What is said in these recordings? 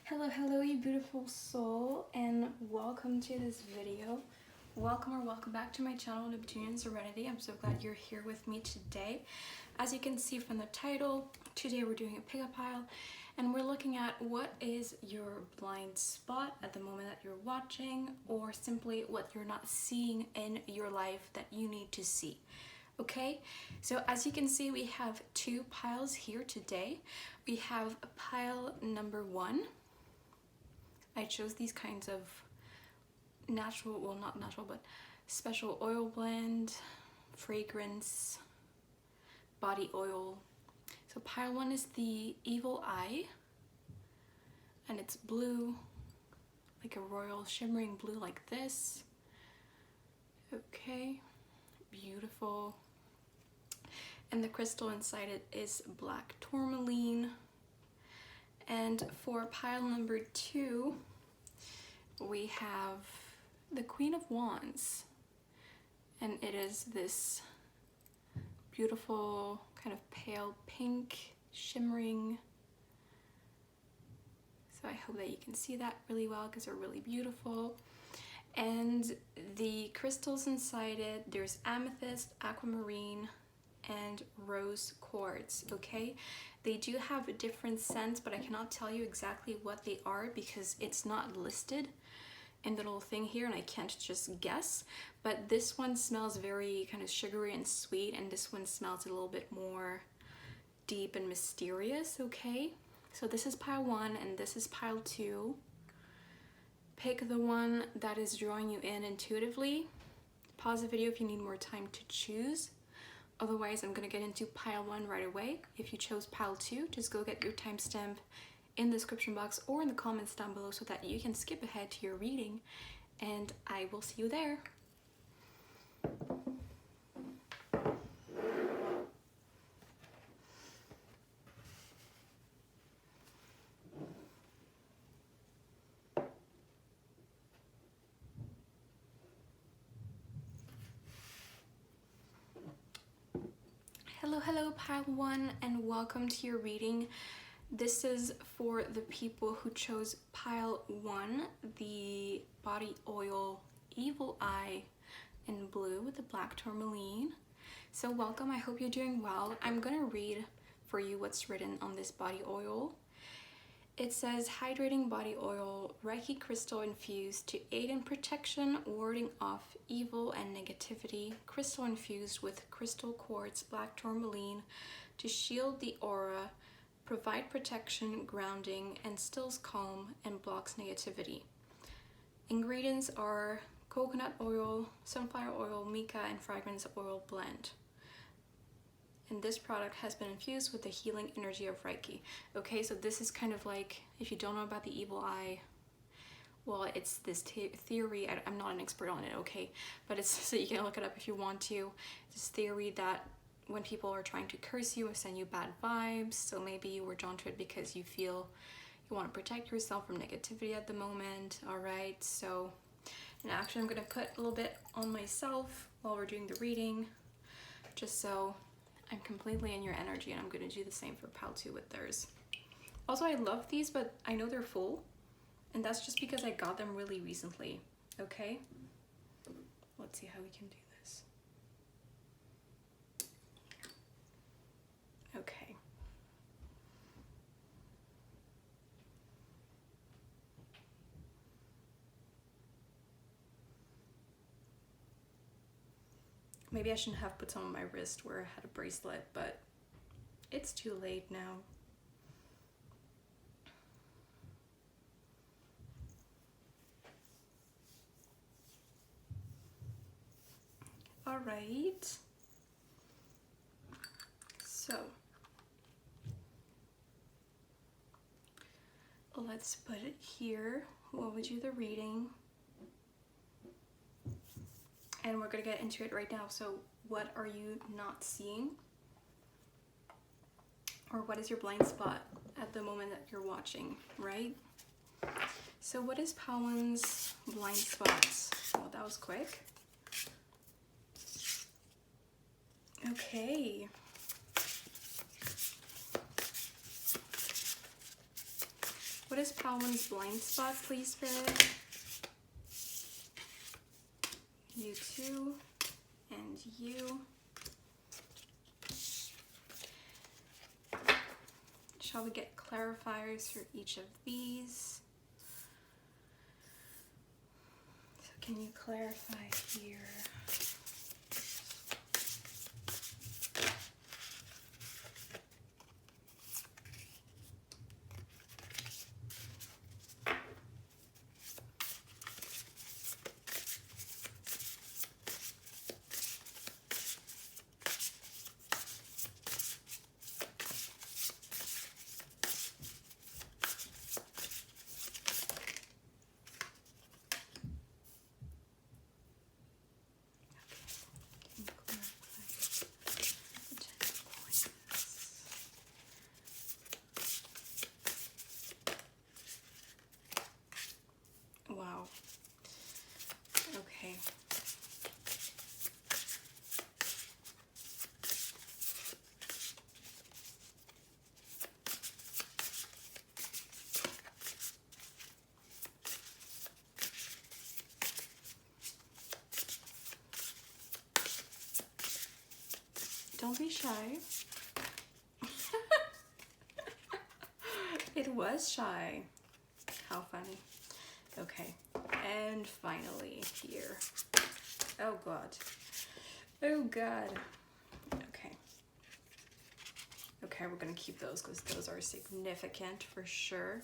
Hello, you beautiful soul, and welcome to this video. Welcome back to my channel, Neptunian.serenity. I'm so glad you're here with me today. As you can see from the title, today we're doing a pickup pile, and we're looking at what is your blind spot at the moment that you're watching, or simply what you're not seeing in your life that you need to see. Okay, so as you can see, we have two piles here today. We have pile number 1. I chose these kinds of natural, well not natural, but special oil blend, fragrance, body oil. So pile 1 is the Evil Eye, and it's blue, like a royal shimmering blue like this. Okay, beautiful. And the crystal inside it is black tourmaline. And for pile number 2, we have the Queen of Wands, and it is this beautiful kind of pale pink shimmering. So I hope that you can see that really well because they're really beautiful. And the crystals inside it, there's amethyst, aquamarine, and rose quartz. Okay, they do have a different scents, but I cannot tell you exactly what they are because it's not listed in the little thing here and I can't just guess. But this one smells very kind of sugary and sweet, and this one smells a little bit more deep and mysterious. Okay, so this is pile 1 and this is pile 2. Pick the one that is drawing you in intuitively. Pause the video if you need more time to choose. Otherwise, I'm gonna get into pile 1 right away. If you chose pile 2, just go get your timestamp in the description box or in the comments down below so that you can skip ahead to your reading, and I will see you there. Hello, pile 1, and welcome to your reading. This is for the people who chose pile 1, the body oil Evil Eye in blue with the black tourmaline. So welcome, I hope you're doing well. I'm gonna read for you what's written on this body oil. It says, hydrating body oil, Reiki crystal infused to aid in protection, warding off evil and negativity. Crystal infused with crystal quartz, black tourmaline to shield the aura, provide protection, grounding, and stills calm and blocks negativity. Ingredients are coconut oil, sunflower oil, mica, and fragrance oil blend. And this product has been infused with the healing energy of Reiki. Okay, so this is kind of like, if you don't know about the Evil Eye, well, it's this theory, I'm not an expert on it, okay, but it's so you can look it up if you want to. This theory that when people are trying to curse you or send you bad vibes, so maybe you were drawn to it because you feel you want to protect yourself from negativity at the moment. All right, so, and actually I'm going to put a little bit on myself while we're doing the reading, just so I'm completely in your energy, and I'm going to do the same for pile 2 with theirs. Also, I love these, but I know they're full, and that's just because I got them really recently. Okay, let's see how we can do this. Okay. Maybe I shouldn't have put some on my wrist where I had a bracelet, but it's too late now. All right. So let's put it here. What would you the reading? And we're gonna get into it right now. So what are you not seeing? Or what is your blind spot at the moment that you're watching, right? So what is pile 1's blind spots? Well, that was quick. Okay. What is Pile 1's blind spot, please, Spirit? You too, and you. Shall we get clarifiers for each of these? So can you clarify here? Wow. Okay. Don't be shy. It was shy. How funny. Okay, and finally here. Oh God. Oh God. Okay. Okay, we're gonna keep those because those are significant for sure.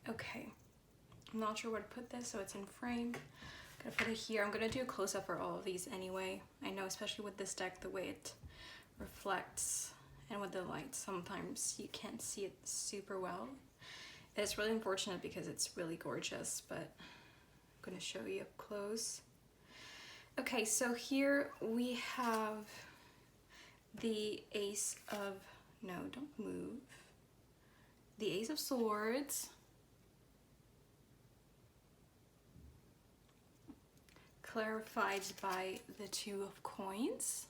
Okay, I'm not sure where to put this, so it's in frame. I'm gonna put it here. I'm gonna do a close-up for all of these anyway. I know, especially with this deck, the way it reflects and with the light, sometimes you can't see it super well. It's really unfortunate because it's really gorgeous, but I'm gonna show you up close. Okay, so here we have the Ace of, no, don't move. The Ace of Swords. Clarified by the Two of Coins.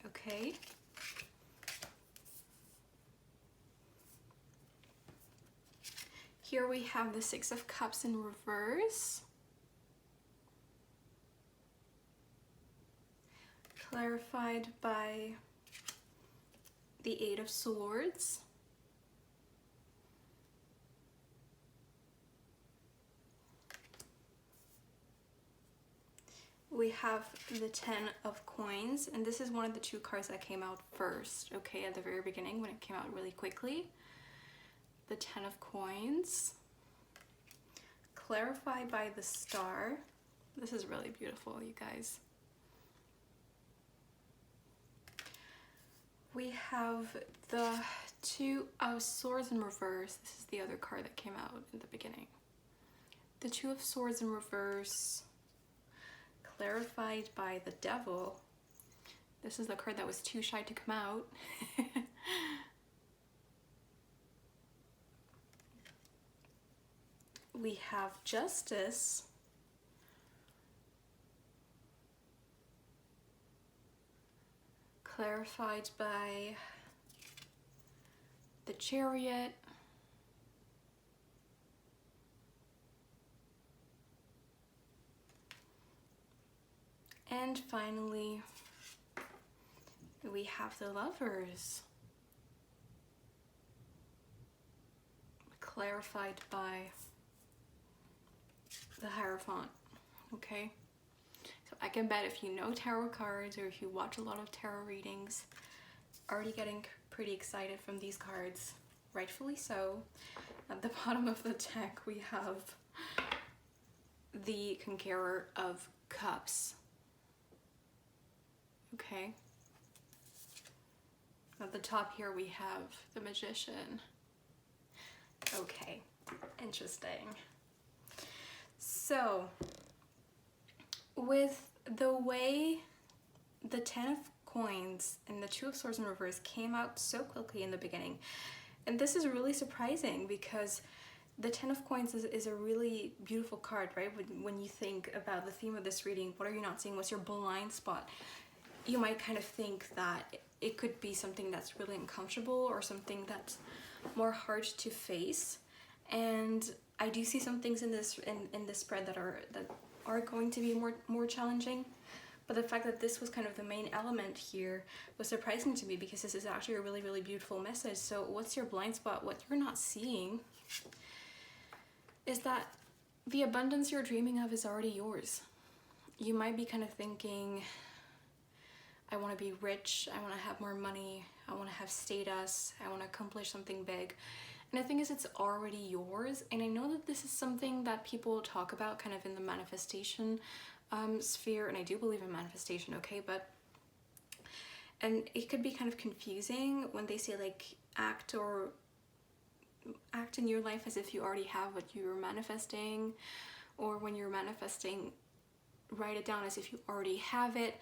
Okay. Here we have the Six of Cups in reverse. Clarified by the Eight of Swords. We have the Ten of Coins, and this is one of the two cards that came out first, okay, at the very beginning when it came out really quickly. The Ten of Coins. Clarified by the Star. This is really beautiful, you guys. We have the Two of Swords in reverse. This is the other card that came out in the beginning. The Two of Swords in reverse. Clarified by the Devil. This is the card that was too shy to come out. We have Justice. Clarified by the Chariot. And finally, we have the Lovers. Clarified by the Hierophant, okay? So I can bet if you know tarot cards or if you watch a lot of tarot readings, already getting pretty excited from these cards, rightfully so. At the bottom of the deck, we have the Conqueror of Cups. Okay. At the top here we have the Magician. Okay, interesting. So, with the way the Ten of Coins and the Two of Swords in reverse came out so quickly in the beginning, And this is really surprising because the Ten of Coins is a really beautiful card, right? When you think about the theme of this reading, what are you not seeing? What's your blind spot? You might kind of think that it could be something that's really uncomfortable or something that's more hard to face. And I do see some things in this spread that are going to be more challenging. But the fact that this was kind of the main element here was surprising to me because this is actually a really, really beautiful message. So what's your blind spot? What you're not seeing is that the abundance you're dreaming of is already yours. You might be kind of thinking, I want to be rich, I want to have more money, I want to have status, I want to accomplish something big. And the thing is, it's already yours. And I know that this is something that people talk about kind of in the manifestation sphere, and I do believe in manifestation, okay? And it could be kind of confusing when they say like act in your life as if you already have what you're manifesting, or when you're manifesting, write it down as if you already have it.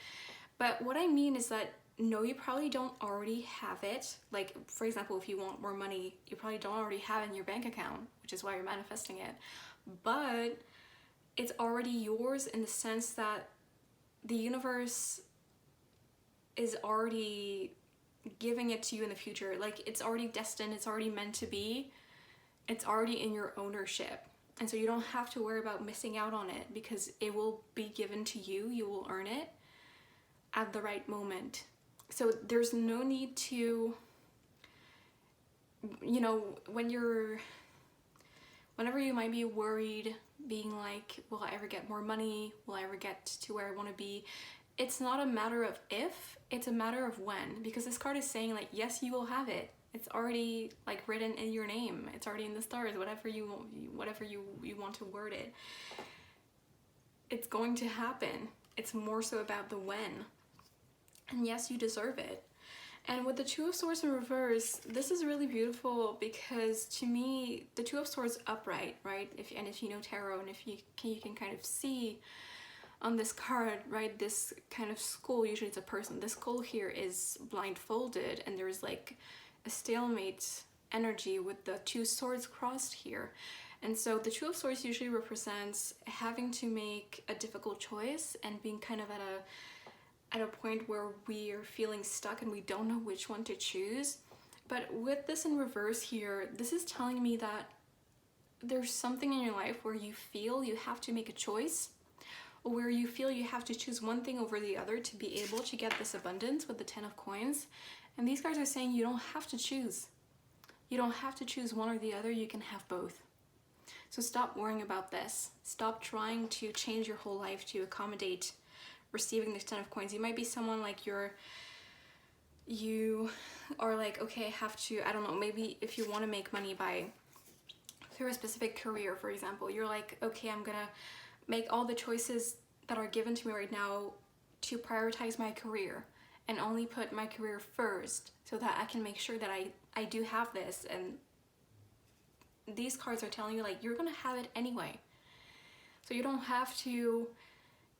But what I mean is that no, you probably don't already have it. Like, for example, if you want more money, you probably don't already have it in your bank account, which is why you're manifesting it. But it's already yours in the sense that the universe is already giving it to you in the future. Like, it's already destined, it's already meant to be, it's already in your ownership. And so you don't have to worry about missing out on it because it will be given to you, you will earn it at the right moment. So there's no need to, you know, whenever you might be worried, being like, will I ever get more money? Will I ever get to where I want to be? It's not a matter of if, it's a matter of when, because this card is saying like, yes, you will have it. It's already like written in your name. It's already in the stars, whatever you want to word it. It's going to happen. It's more so about the when. And yes, you deserve it. And with the Two of Swords in reverse, this is really beautiful because to me, the Two of Swords upright, right? If you know tarot, and if you can kind of see on this card, right, this kind of skull, usually it's a person. This skull here is blindfolded, and there's like a stalemate energy with the two swords crossed here. And so the Two of Swords usually represents having to make a difficult choice and being kind of at a point where we are feeling stuck and we don't know which one to choose. But with this in reverse here, this is telling me that there's something in your life where you feel you have to make a choice, or where you feel you have to choose one thing over the other to be able to get this abundance with the Ten of Coins. And these guys are saying you don't have to choose. You don't have to choose one or the other, you can have both. So stop worrying about this. Stop trying to change your whole life to accommodate receiving this Ten of Coins. You might be someone like you are like, okay, I have to, I don't know, maybe if you want to make money through a specific career, for example, you're like, okay, I'm gonna make all the choices that are given to me right now to prioritize my career and only put my career first so that I can make sure that I do have this. And these cards are telling you like, you're gonna have it anyway. So you don't have to,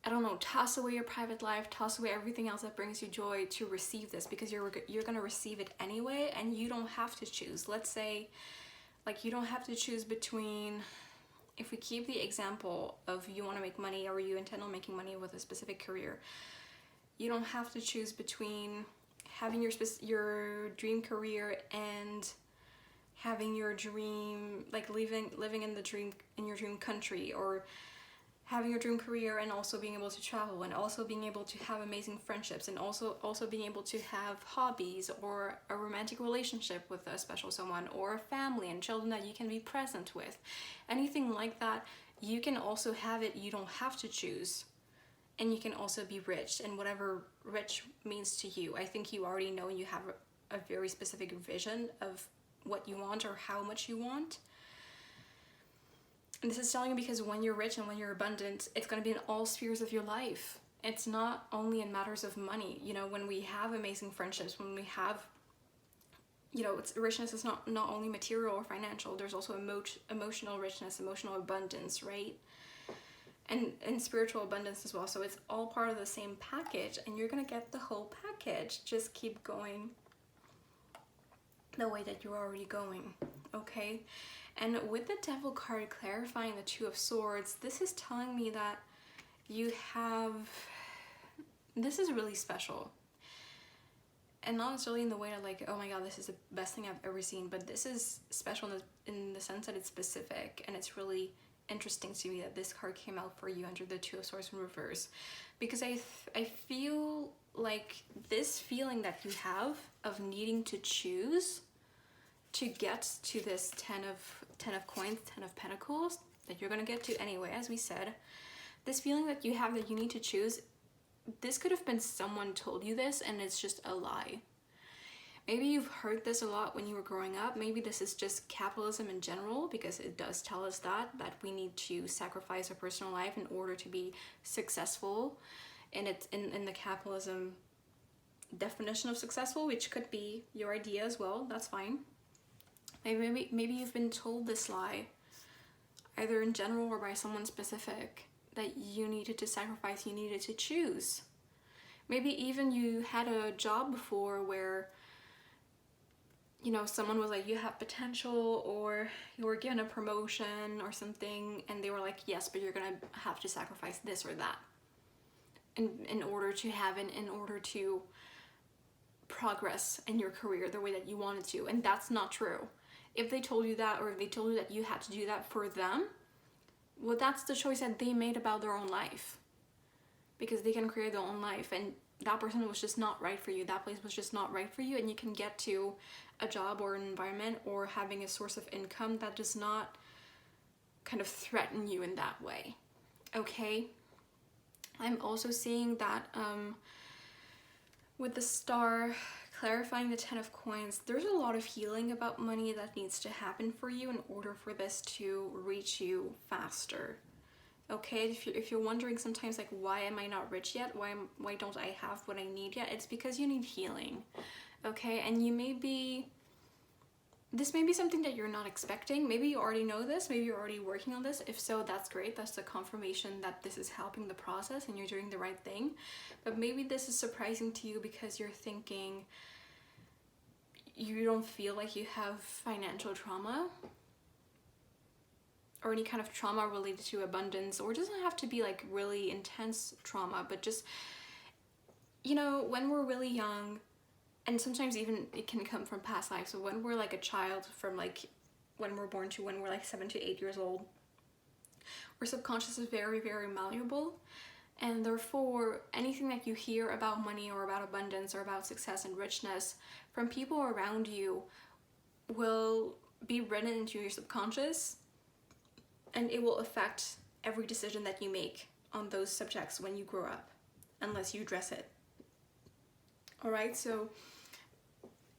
I don't know, toss away your private life, toss away everything else that brings you joy to receive this, because you're gonna receive it anyway, and you don't have to choose. Let's say, like, you don't have to choose between, if we keep the example of you want to make money or you intend on making money with a specific career, you don't have to choose between having your dream career and having your dream, like living in your dream country, or having your dream career and also being able to travel, and also being able to have amazing friendships, and also being able to have hobbies or a romantic relationship with a special someone, or a family and children that you can be present with. Anything like that, you can also have it. You don't have to choose. And you can also be rich, and whatever rich means to you. I think you already know, you have a very specific vision of what you want or how much you want. And this is telling you because when you're rich and when you're abundant, it's going to be in all spheres of your life. It's not only in matters of money. You know, when we have amazing friendships, when we have, you know, richness is not only material or financial. There's also emotional richness, emotional abundance, right? And spiritual abundance as well. So it's all part of the same package, and you're going to get the whole package. Just keep going. the way that you're already going, okay? And with the Devil card clarifying the Two of Swords, this is telling me that you have, this is really special. And not necessarily in the way that like, oh my god, this is the best thing I've ever seen, but this is special in the sense that it's specific, and it's really interesting to me that this card came out for you under the Two of Swords in reverse, because I feel like this feeling that you have of needing to choose to get to this Ten of Coins, Ten of Pentacles, that you're gonna get to anyway, as we said, this feeling that you have that you need to choose, this could have been someone told you this and it's just a lie. Maybe you've heard this a lot when you were growing up. Maybe this is just capitalism in general, because it does tell us that we need to sacrifice our personal life in order to be successful. And it's in the capitalism definition of successful, which could be your idea as well. That's fine. Maybe you've been told this lie, either in general or by someone specific, that you needed to sacrifice, you needed to choose. Maybe even you had a job before where, you know, someone was like, you have potential, or you were given a promotion or something, and they were like, yes, but you're gonna have to sacrifice this or that in order to have it, in order to progress in your career the way that you wanted to. And that's not true. If they told you that, or if they told you that you had to do that for them, well, that's the choice that they made about their own life, because they can create their own life, and that person was just not right for you. That place was just not right for you, and you can get to a job or an environment or having a source of income that does not kind of threaten you in that way, okay? I'm also seeing that with the Star clarifying the Ten of Coins, there's a lot of healing about money that needs to happen for you in order for this to reach you faster. Okay, if you're wondering sometimes like, why am I not rich yet? Why don't I have what I need yet? It's because you need healing. Okay, and this may be something that you're not expecting. Maybe you already know this, maybe you're already working on this. If so, that's great. That's the confirmation that this is helping the process and you're doing the right thing. But maybe this is surprising to you because you're thinking you don't feel like you have financial trauma or any kind of trauma related to abundance, or it doesn't have to be like really intense trauma, but just, you know, when we're really young, and sometimes even it can come from past lives. So when we're like a child, from like when we're born to when we're like 7 to 8 years old, our subconscious is very, very malleable. And therefore, anything that you hear about money or about abundance or about success and richness from people around you will be written into your subconscious, and it will affect every decision that you make on those subjects when you grow up, unless you address it. All right, so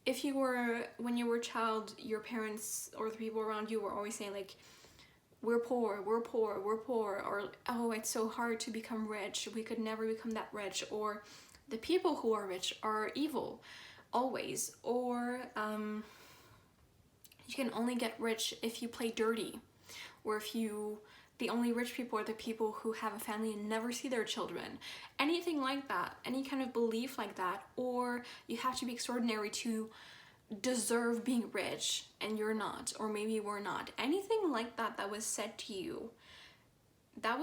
if you were, when you were a child, your parents or the people around you were always saying like, we're poor, we're poor, we're poor, or oh, it's so hard to become rich, we could never become that rich, or the people who are rich are evil, always, or you can only get rich if you play dirty, or if the only rich people are the people who have a family and never see their children. Anything like that, any kind of belief like that, or you have to be extraordinary to deserve being rich and you're not, or maybe you were not. Anything like that that was said to you, that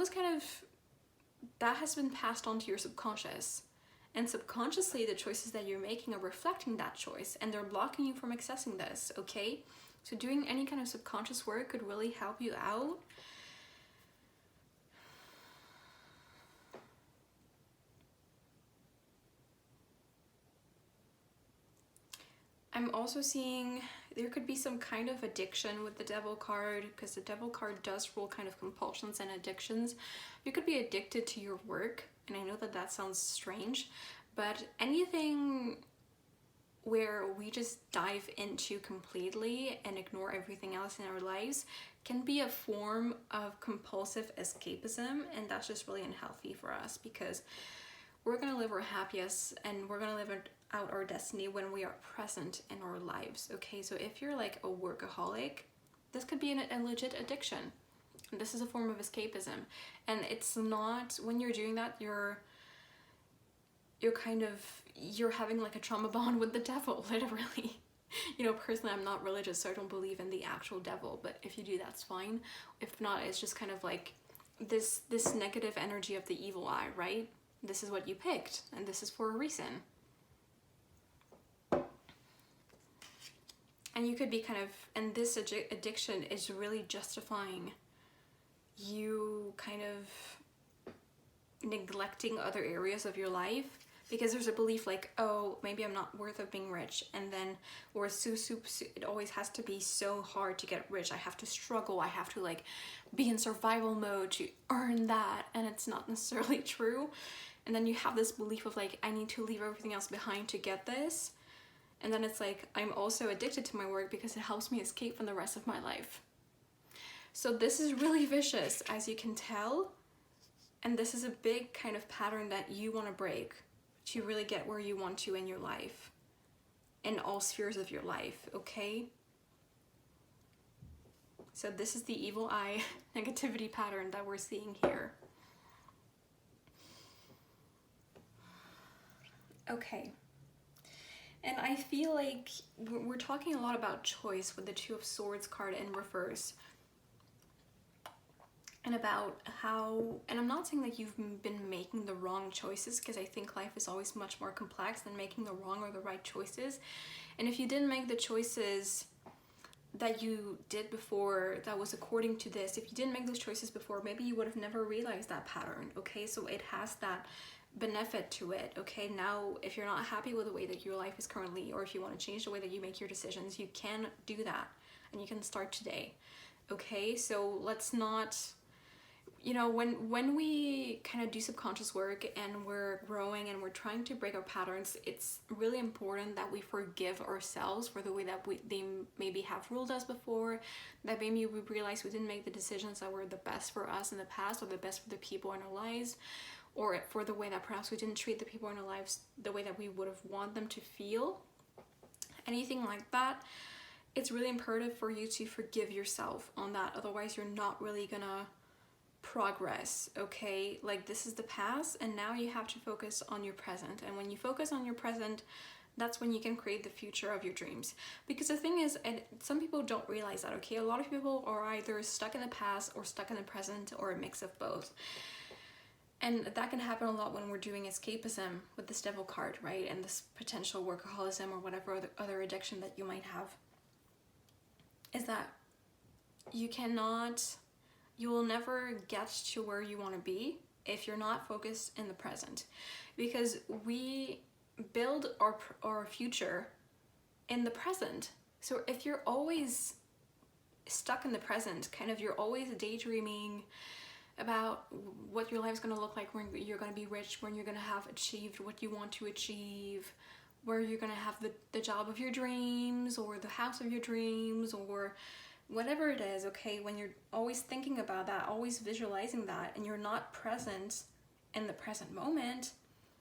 has been passed on to your subconscious. And subconsciously, the choices that you're making are reflecting that choice, and they're blocking you from accessing this, okay? So doing any kind of subconscious work could really help you out. I'm also seeing there could be some kind of addiction with the Devil card, because the Devil card does rule kind of compulsions and addictions. You could be addicted to your work, and I know that that sounds strange, but anything where we just dive into completely and ignore everything else in our lives can be a form of compulsive escapism, and that's just really unhealthy for us, because we're gonna live our happiest and we're gonna live out our destiny when we are present in our lives, okay? So if you're like a workaholic, this could be a legit addiction. And this is a form of escapism. And it's not, when you're doing that, you're having like a trauma bond with the devil, literally. You know, personally, I'm not religious, so I don't believe in the actual devil, but if you do, that's fine. If not, it's just kind of like this negative energy of the evil eye, right? This is what you picked, and this is for a reason. And you could be kind of, and this addiction is really justifying you kind of neglecting other areas of your life, because there's a belief like, oh, maybe I'm not worth of being rich, and then, or it always has to be so hard to get rich. I have to struggle, I have to like be in survival mode to earn that, and it's not necessarily true. And then you have this belief of like, I need to leave everything else behind to get this. And then it's like, I'm also addicted to my work because it helps me escape from the rest of my life. So this is really vicious, as you can tell. And this is a big kind of pattern that you want to break to really get where you want to in your life, in all spheres of your life, okay? So this is the evil eye negativity pattern that we're seeing here. Okay. And I feel like we're talking a lot about choice with the Two of Swords card in reverse. And about how, and I'm not saying that you've been making the wrong choices, because I think life is always much more complex than making the wrong or the right choices. And if you didn't make the choices that you did before that was according to this, if you didn't make those choices before, maybe you would have never realized that pattern, okay? So it has that benefit to it, okay? Now, if you're not happy with the way that your life is currently, or if you want to change the way that you make your decisions, you can do that, and you can start today, okay? So let's not, you know, when we kind of do subconscious work and we're growing and we're trying to break our patterns, it's really important that we forgive ourselves for the way that they maybe have ruled us before, that maybe we realize we didn't make the decisions that were the best for us in the past, or the best for the people in our lives, or for the way that perhaps we didn't treat the people in our lives the way that we would have wanted them to feel, anything like that. It's really imperative for you to forgive yourself on that, otherwise you're not really gonna progress, okay? Like, this is the past, and now you have to focus on your present. And when you focus on your present, that's when you can create the future of your dreams. Because the thing is, and some people don't realize that, okay? A lot of people are either stuck in the past or stuck in the present, or a mix of both. And that can happen a lot when we're doing escapism with this devil card, right? And this potential workaholism or whatever other addiction that you might have. Is that you will never get to where you want to be if you're not focused in the present. Because we build our future in the present. So if you're always stuck in the present, kind of you're always daydreaming about what your life's going to look like when you're going to be rich, when you're going to have achieved what you want to achieve, where you're going to have the job of your dreams, or the house of your dreams, or whatever it is, okay? When you're always thinking about that, always visualizing that, and you're not present in the present moment,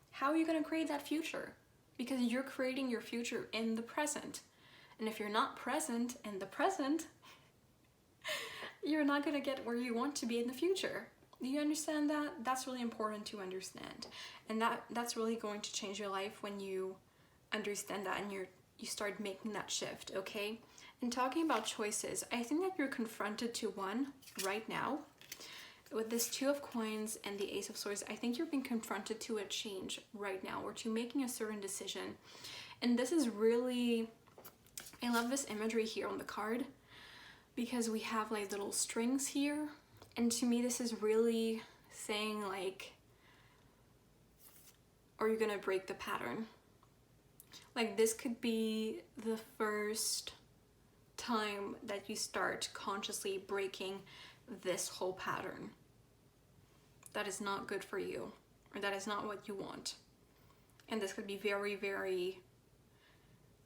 how are you going to create that future? Because you're creating your future in the present. And if you're not present in the present, you're not going to get where you want to be in the future. Do you understand that? That's really important to understand. And that's really going to change your life when you understand that and you start making that shift, okay? And talking about choices, I think that you're confronted to one right now. With this Two of Coins and the Ace of Swords, I think you're being confronted to a change right now, or to making a certain decision. And this is really, I love this imagery here on the card, because we have like little strings here. And to me, this is really saying like, are you gonna break the pattern? Like, this could be the first time that you start consciously breaking this whole pattern. That is not good for you, or that is not what you want. And this could be very, very,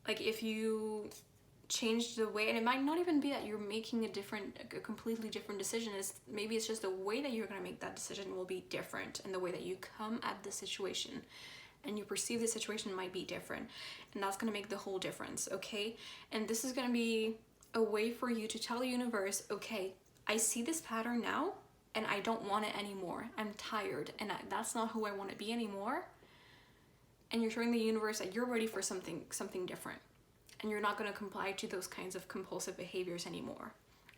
like, if you change the way, and it might not even be that you're making a completely different decision. Maybe it's just the way that you're going to make that decision will be different, and the way that you come at the situation and you perceive the situation might be different, and that's going to make the whole difference, okay? And this is going to be a way for you to tell the universe, okay, I see this pattern now, and I don't want it anymore. I'm tired, and that's not who I want to be anymore. And you're showing the universe that you're ready for something different. and you're not going to comply to those kinds of compulsive behaviors anymore.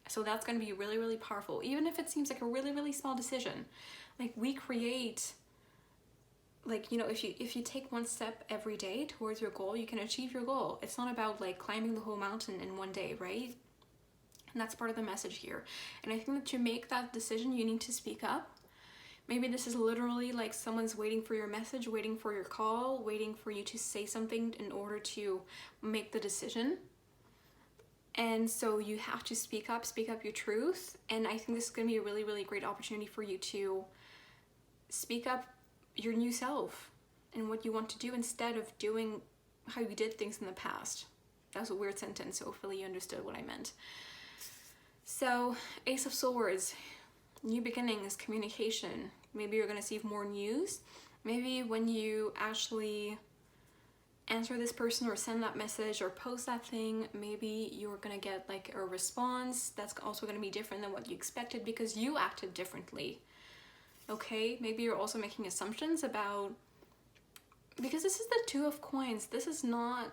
So that's going to be really, really powerful, even if it seems like a really, really small decision. Like, we create, like, you know, if you take one step every day towards your goal, you can achieve your goal. It's not about like climbing the whole mountain in one day, right? And that's part of the message here. And I think that to make that decision, you need to speak up. Maybe this is literally like someone's waiting for your message, waiting for your call, waiting for you to say something in order to make the decision. And so you have to speak up your truth. And I think this is going to be a really, really great opportunity for you to speak up your new self and what you want to do instead of doing how you did things in the past. That was a weird sentence, so hopefully you understood what I meant. So, Ace of Swords, new beginnings, communication. Maybe you're going to receive more news. Maybe when you actually answer this person or send that message or post that thing, maybe you're going to get like a response that's also going to be different than what you expected because you acted differently. Okay, maybe you're also making assumptions about, because this is the Two of Coins. This is not,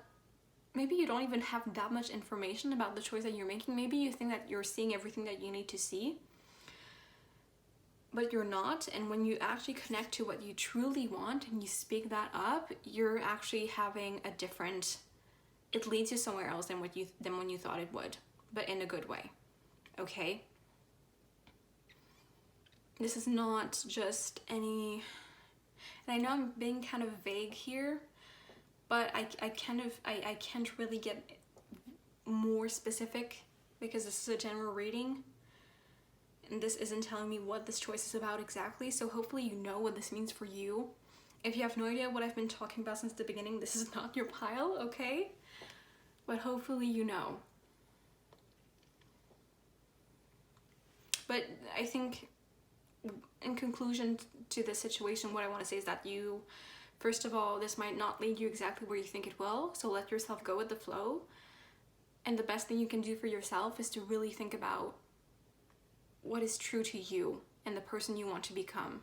maybe you don't even have that much information about the choice that you're making. Maybe you think that you're seeing everything that you need to see, but you're not. And when you actually connect to what you truly want and you speak that up, you're actually having a different, it leads you somewhere else than when you thought it would, but in a good way. Okay? This is not just any, and I know I'm being kind of vague here, but I can't really get more specific because this is a general reading and this isn't telling me what this choice is about exactly. So hopefully you know what this means for you. If you have no idea what I've been talking about since the beginning, this is not your pile, okay? But hopefully you know. But I think in conclusion to this situation, what I want to say is that you, first of all, this might not lead you exactly where you think it will, so let yourself go with the flow. And the best thing you can do for yourself is to really think about what is true to you and the person you want to become.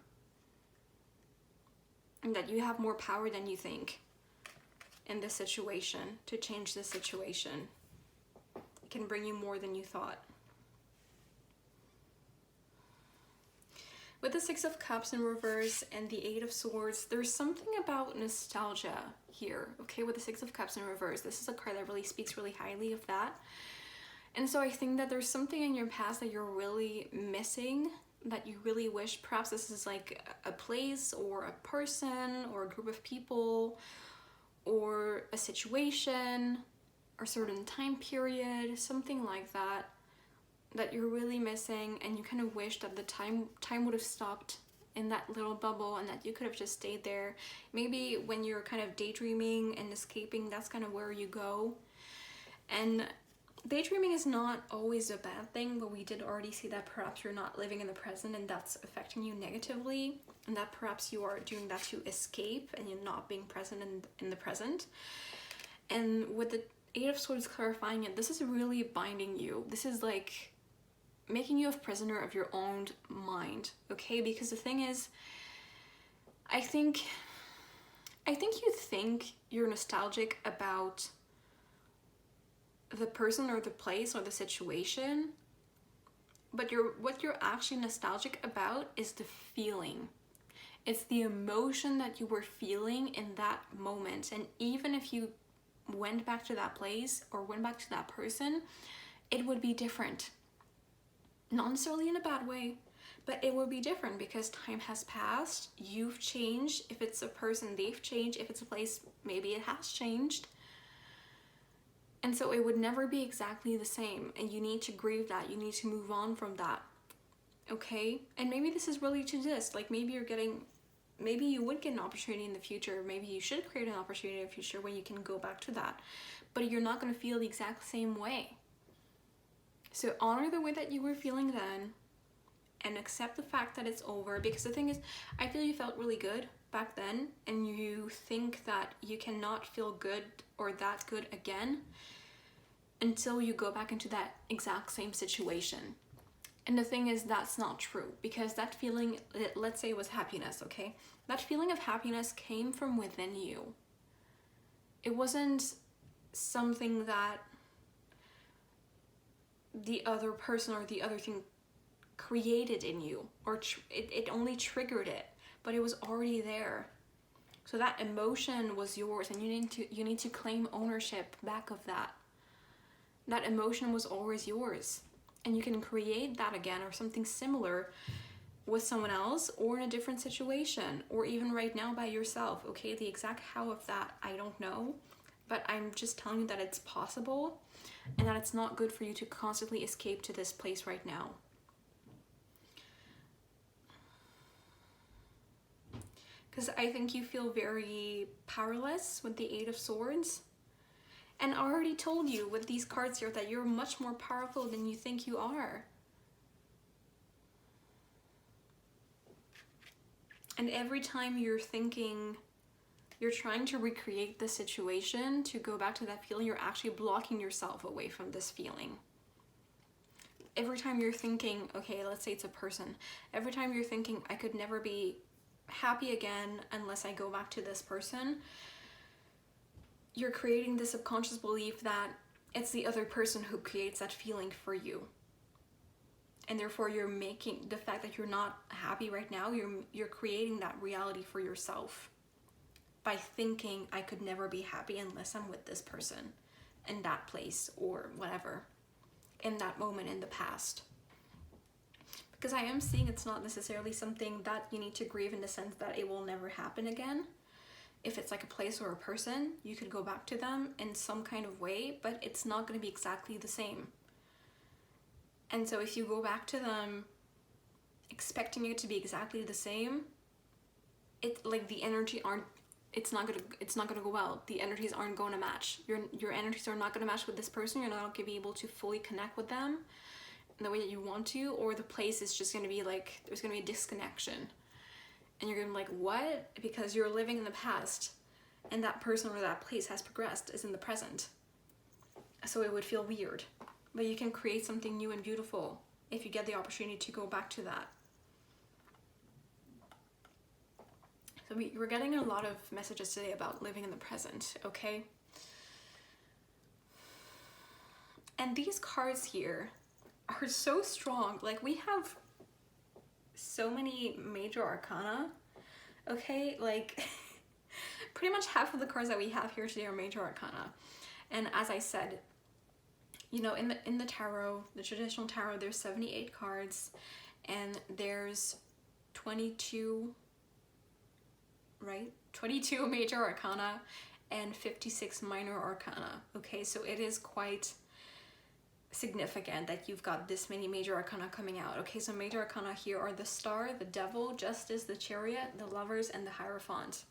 And that you have more power than you think in this situation to change this situation. It can bring you more than you thought. With the Six of Cups in reverse and the Eight of Swords, there's something about nostalgia here, okay? With the Six of Cups in reverse, this is a card that really speaks really highly of that. And so I think that there's something in your past that you're really missing, that you really wish, perhaps this is like a place or a person or a group of people or a situation or a certain time period, something like that, that you're really missing, and you kind of wish that the time would have stopped in that little bubble and that you could have just stayed there. Maybe when you're kind of daydreaming and escaping, that's kind of where you go. And daydreaming is not always a bad thing, but we did already see that perhaps you're not living in the present and that's affecting you negatively, and that perhaps you are doing that to escape and you're not being present in the present. And with the Eight of Swords clarifying it, this is really binding you. This is like making you a prisoner of your own mind, okay? Because the thing is, I think you think you're nostalgic about the person or the place or the situation, but what you're actually nostalgic about is the feeling. It's the emotion that you were feeling in that moment. And even if you went back to that place or went back to that person, it would be different. Not necessarily in a bad way, but it would be different because time has passed. You've changed. If it's a person, they've changed. If it's a place, maybe it has changed. And so it would never be exactly the same. And you need to grieve that. You need to move on from that. Okay? And maybe this is really to this. Like maybe you would get an opportunity in the future. Maybe you should create an opportunity in the future where you can go back to that. But you're not going to feel the exact same way. So honor the way that you were feeling then and accept the fact that it's over, because the thing is, I feel you felt really good back then and you think that you cannot feel good or that good again until you go back into that exact same situation. And the thing is, that's not true, because that feeling, let's say it was happiness, okay? That feeling of happiness came from within you. It wasn't something that the other person or the other thing created in you, or it only triggered it, but it was already there. So that emotion was yours, and you need to claim ownership back of that. That emotion was always yours, and you can create that again or something similar with someone else, or in a different situation, or even right now by yourself. Okay, the exact how of that I don't know, but I'm just telling you that it's possible, and that it's not good for you to constantly escape to this place right now. Because I think you feel very powerless with the Eight of Swords. And I already told you with these cards here that you're much more powerful than you think you are. And every time you're thinking, you're trying to recreate the situation to go back to that feeling, you're actually blocking yourself away from this feeling. Every time you're thinking, okay, let's say it's a person. Every time you're thinking, I could never be happy again unless I go back to this person, you're creating this subconscious belief that it's the other person who creates that feeling for you. And therefore you're making the fact that you're not happy right now, you're creating that reality for yourself by thinking, I could never be happy unless I'm with this person in that place or whatever, in that moment in the past. Because I am seeing it's not necessarily something that you need to grieve in the sense that it will never happen again. If it's like a place or a person, you could go back to them in some kind of way, but it's not going to be exactly the same. And so if you go back to them expecting it to be exactly the same, it like the energy aren't, it's not gonna go well. The energies aren't going to match. Your energies are not going to match with this person. You're not going to be able to fully connect with them in the way that you want to, or the place is just going to be like, there's going to be a disconnection. And you're going to be like, what? Because you're living in the past, and that person or that place has progressed, is in the present. So it would feel weird. But you can create something new and beautiful if you get the opportunity to go back to that. So we're getting a lot of messages today about living in the present, okay? And these cards here are so strong. Like, we have so many major arcana, okay? Like, pretty much half of the cards that we have here today are major arcana. And as I said, you know, in the tarot, the traditional tarot, there's 78 cards, and there's 22, right? 22 major arcana and 56 minor arcana, okay? So it is quite significant that you've got this many major arcana coming out. Okay, so major arcana here are the Star, the Devil, Justice, the Chariot, the Lovers, and the Hierophant.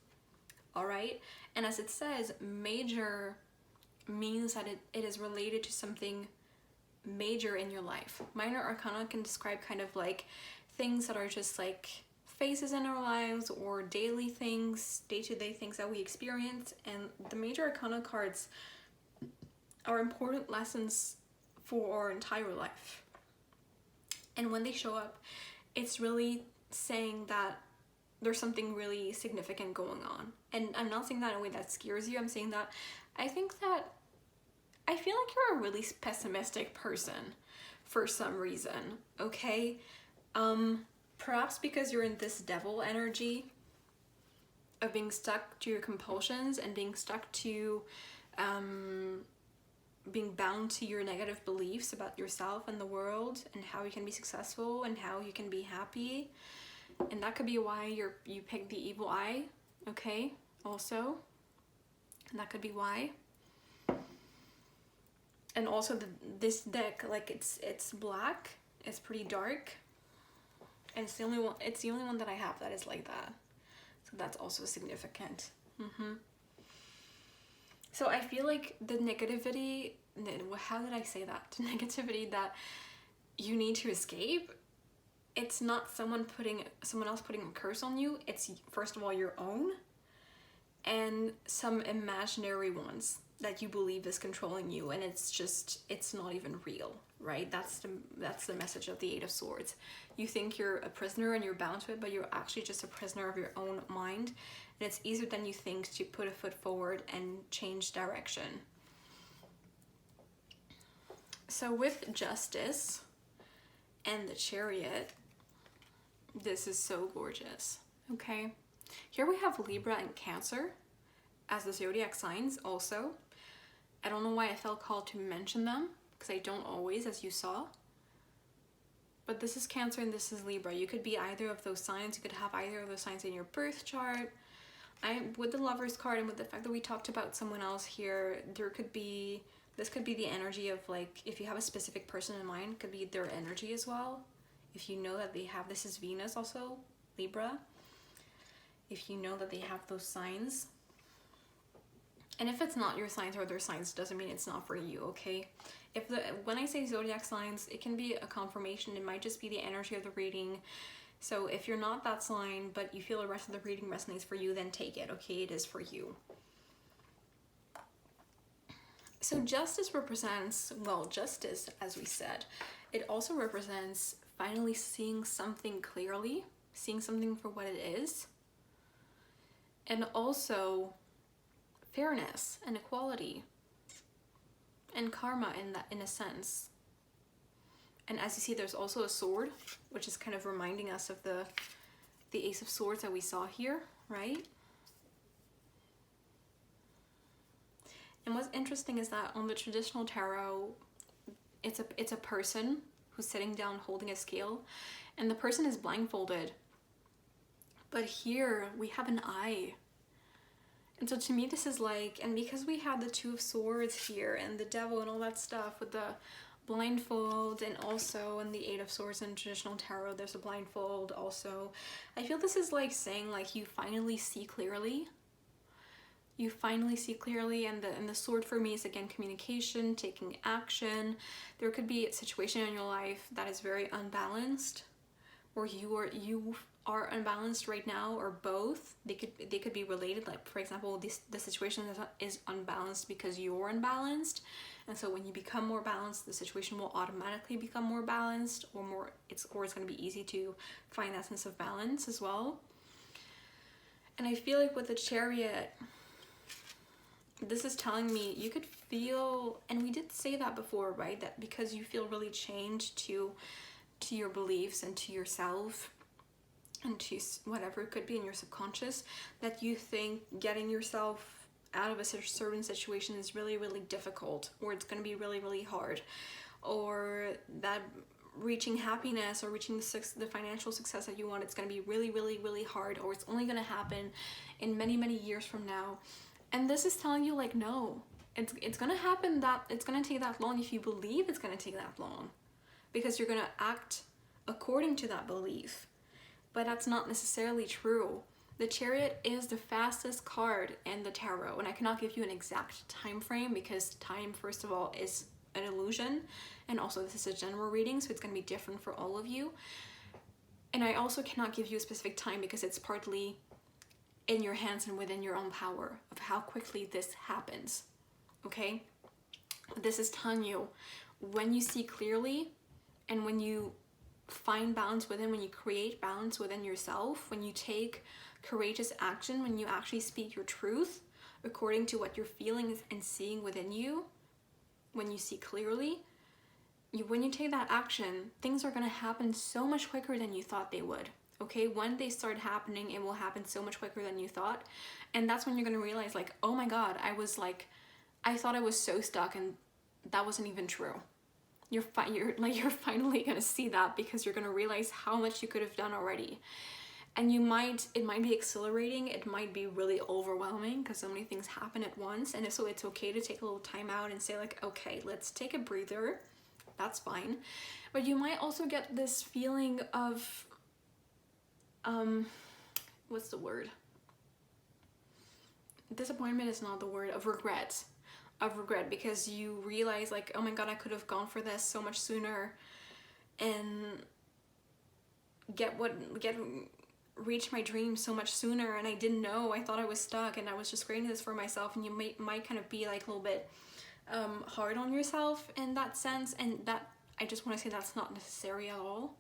All right, and as it says, major means that it is related to something major in your life. Minor arcana can describe kind of like things that are just like phases in our lives, or daily things, day-to-day things that we experience. And the major arcana cards are important lessons for our entire life. And when they show up, it's really saying that there's something really significant going on. And I'm not saying that in a way that scares you. I'm saying that I think that I feel like you're a really pessimistic person for some reason, okay? Perhaps because you're in this devil energy of being stuck to your compulsions and being stuck to being bound to your negative beliefs about yourself and the world and how you can be successful and how you can be happy. And that could be why you picked the evil eye, okay, also. And that could be why. And also this deck, like it's black, it's pretty dark, and it's the only one that I have that is like that. So that's also significant. So I feel like the negativity, how did I say that? The negativity that you need to escape, it's not someone else putting a curse on you. It's first of all your own, and some imaginary ones that you believe is controlling you, and it's not even real, right? That's the message of the Eight of Swords. You think you're a prisoner and you're bound to it, but you're actually just a prisoner of your own mind. And it's easier than you think to put a foot forward and change direction. So with Justice and the Chariot, this is so gorgeous, okay? Here we have Libra and Cancer as the zodiac signs also. I don't know why I felt called to mention them, because I don't always, as you saw. But this is Cancer and this is Libra. You could be either of those signs. You could have either of those signs in your birth chart. With the Lovers card and with the fact that we talked about someone else here, this could be the energy of, like, if you have a specific person in mind, could be their energy as well. If you know that they have, this is Venus also, Libra. If you know that they have those signs. And if it's not your signs or their signs, doesn't mean it's not for you, okay? When I say zodiac signs, it can be a confirmation. It might just be the energy of the reading. So if you're not that sign, but you feel the rest of the reading resonates for you, then take it, okay? It is for you. So Justice represents, well, justice, as we said. It also represents finally seeing something clearly, seeing something for what it is. And also fairness and equality and karma in a sense. And as you see, there's also a sword, which is kind of reminding us of the Ace of Swords that we saw here, right? And what's interesting is that on the traditional tarot, it's a person who's sitting down holding a scale, and the person is blindfolded. But here we have an eye. And so to me, this is like, and because we have the Two of Swords here and the Devil and all that stuff with the blindfold, and also in the Eight of Swords in traditional tarot, there's a blindfold also. I feel this is like saying, like, you finally see clearly. You finally see clearly, and the sword for me is, again, communication, taking action. There could be a situation in your life that is very unbalanced, or you are unbalanced right now, or both. They could be related. Like, for example, the situation is unbalanced because you're unbalanced, and so when you become more balanced, the situation will automatically become more balanced, or it's going to be easy to find that sense of balance as well. And I feel like with the Chariot, this is telling me you could feel, and we did say that before, right? That because you feel really changed to your beliefs and to yourself and to whatever it could be in your subconscious, that you think getting yourself out of a certain situation is really, really difficult, or it's going to be really, really hard, or that reaching happiness or reaching the financial success that you want, it's going to be really, really, really hard, or it's only going to happen in many, many years from now. And this is telling you, like, no, it's going to happen, it's going to take that long if you believe it's going to take that long, because you're going to act according to that belief. But that's not necessarily true. The Chariot is the fastest card in the tarot, and I cannot give you an exact time frame because time, first of all, is an illusion, and also this is a general reading, so it's going to be different for all of you. And I also cannot give you a specific time because it's partly in your hands and within your own power of how quickly this happens, okay? This is telling you, when you see clearly and when you find balance within, when you create balance within yourself, when you take courageous action, when you actually speak your truth according to what you're feeling and seeing within you, when you see clearly, when you take that action, things are going to happen so much quicker than you thought they would. Okay, when they start happening, it will happen so much quicker than you thought. And that's when you're going to realize, like, oh my God, I thought I was so stuck, and that wasn't even true. You're finally going to see that, because you're going to realize how much you could have done already. And it might be exhilarating, it might be really overwhelming because so many things happen at once. And so it's okay to take a little time out and say, like, okay, let's take a breather. That's fine. But you might also get this feeling of, what's the word? Disappointment is not the word. Of regret, because you realize, like, oh my God, I could have gone for this so much sooner and reach my dreams so much sooner, and I didn't know. I thought I was stuck, and I was just creating this for myself. And you might kind of be like a little bit hard on yourself in that sense, and that, I just want to say, that's not necessary at all.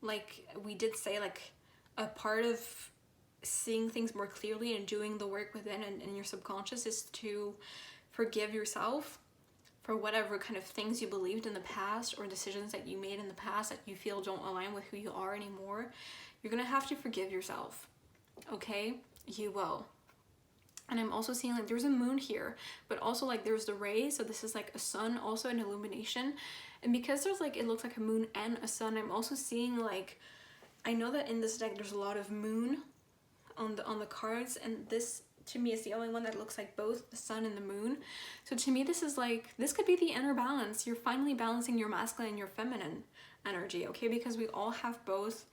Like we did say, like, a part of seeing things more clearly and doing the work within and in your subconscious is to forgive yourself for whatever kind of things you believed in the past or decisions that you made in the past that you feel don't align with who you are anymore, you're gonna have to forgive yourself, okay? You will. And I'm also seeing like there's a moon here, but also like there's the rays, so this is like a sun, also an illumination. And because there's like, it looks like a moon and a sun, I'm also seeing like, I know that in this deck there's a lot of moon on the cards, and this to me is the only one that looks like both the sun and the moon. So to me this is like, this could be the inner balance. You're finally balancing your masculine and your feminine energy, okay? Because we all have both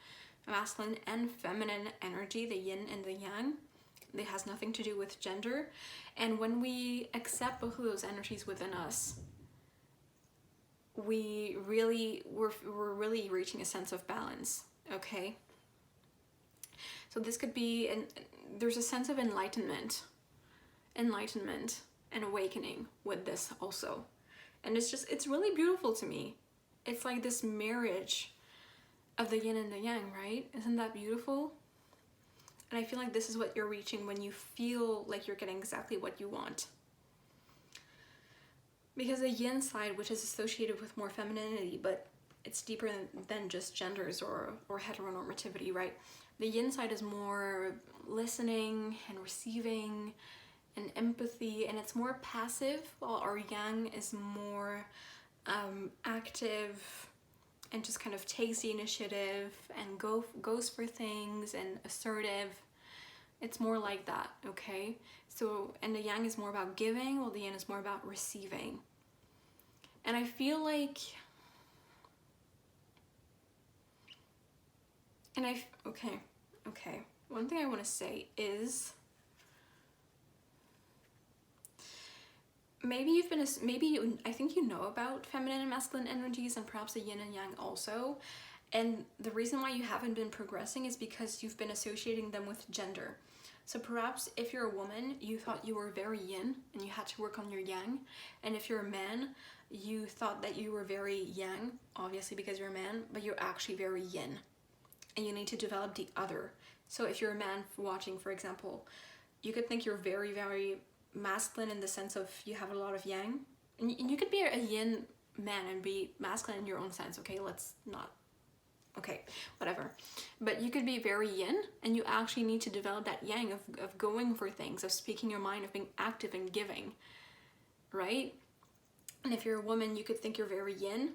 masculine and feminine energy, the yin and the yang. It has nothing to do with gender. And when we accept both of those energies within us, we're really reaching a sense of balance, okay? So this could be, and there's a sense of enlightenment and awakening with this also. And it's really beautiful to me. It's like this marriage of the yin and the yang, right? Isn't that beautiful? And I feel like this is what you're reaching when you feel like you're getting exactly what you want. Because the yin side, which is associated with more femininity, but it's deeper than just genders or heteronormativity, right? The yin side is more listening and receiving and empathy, and it's more passive, while our yang is more active and just kind of takes the initiative and goes for things and assertive. It's more like that, okay? So, and the yang is more about giving, while the yin is more about receiving. And I feel like, okay. One thing I want to say is, I think you know about feminine and masculine energies and perhaps the yin and yang also. And the reason why you haven't been progressing is because you've been associating them with gender. So perhaps if you're a woman, you thought you were very yin and you had to work on your yang. And if you're a man, you thought that you were very yang, obviously because you're a man, but you're actually very yin. And you need to develop the other. So if you're a man watching, for example, you could think you're very, very masculine in the sense of you have a lot of yang. And you could be a yin man and be masculine in your own sense, okay? Okay, whatever. But you could be very yin, and you actually need to develop that yang of going for things, of speaking your mind, of being active and giving, right? And if you're a woman, you could think you're very yin,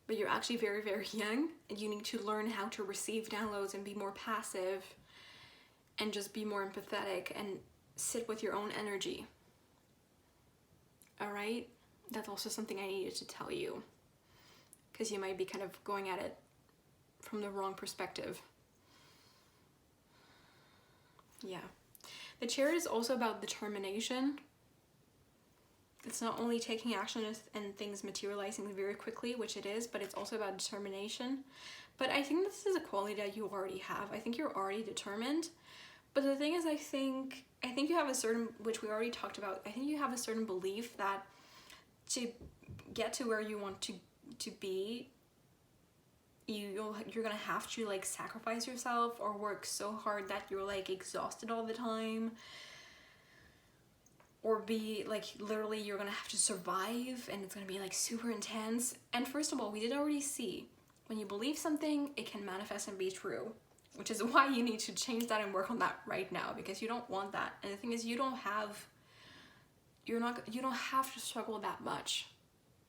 but you're actually very, very yang, and you need to learn how to receive downloads and be more passive and just be more empathetic and sit with your own energy. All right? That's also something I needed to tell you, because you might be kind of going at it from the wrong perspective. Yeah. The Chariot is also about determination. It's not only taking action and things materializing very quickly, which it is, but it's also about determination. But I think this is a quality that you already have. I think you're already determined. But the thing is, I think you have a certain, which we already talked about, I think you have a certain belief that to get to where you want to be, you're gonna have to like sacrifice yourself or work so hard that you're like exhausted all the time, or be like literally you're gonna have to survive and it's gonna be like super intense. And first of all, we did already see when you believe something, it can manifest and be true, which is why you need to change that and work on that right now, because you don't want that. And the thing is, you don't have to struggle that much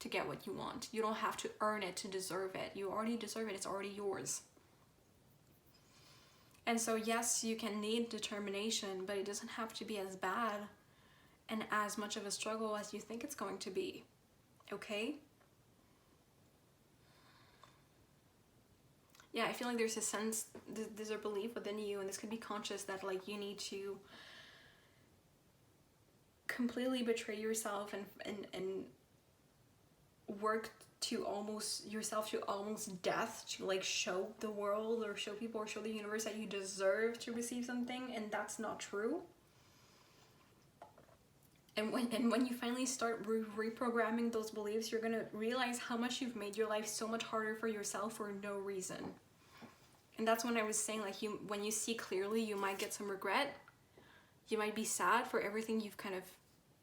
to get what you want. You don't have to earn it to deserve it. You already deserve it. It's already yours. And so yes, you can need determination, but it doesn't have to be as bad and as much of a struggle as you think it's going to be. Okay? Yeah, I feel like there's a sense, there's a belief within you, and this could be conscious, that like you need to completely betray yourself and work to yourself to almost death to like show the world or show people or show the universe that you deserve to receive something, and that's not true. And when you finally start reprogramming those beliefs, you're gonna realize how much you've made your life so much harder for yourself for no reason. And that's when I was saying, like, when you see clearly, you might get some regret. You might be sad for everything you've kind of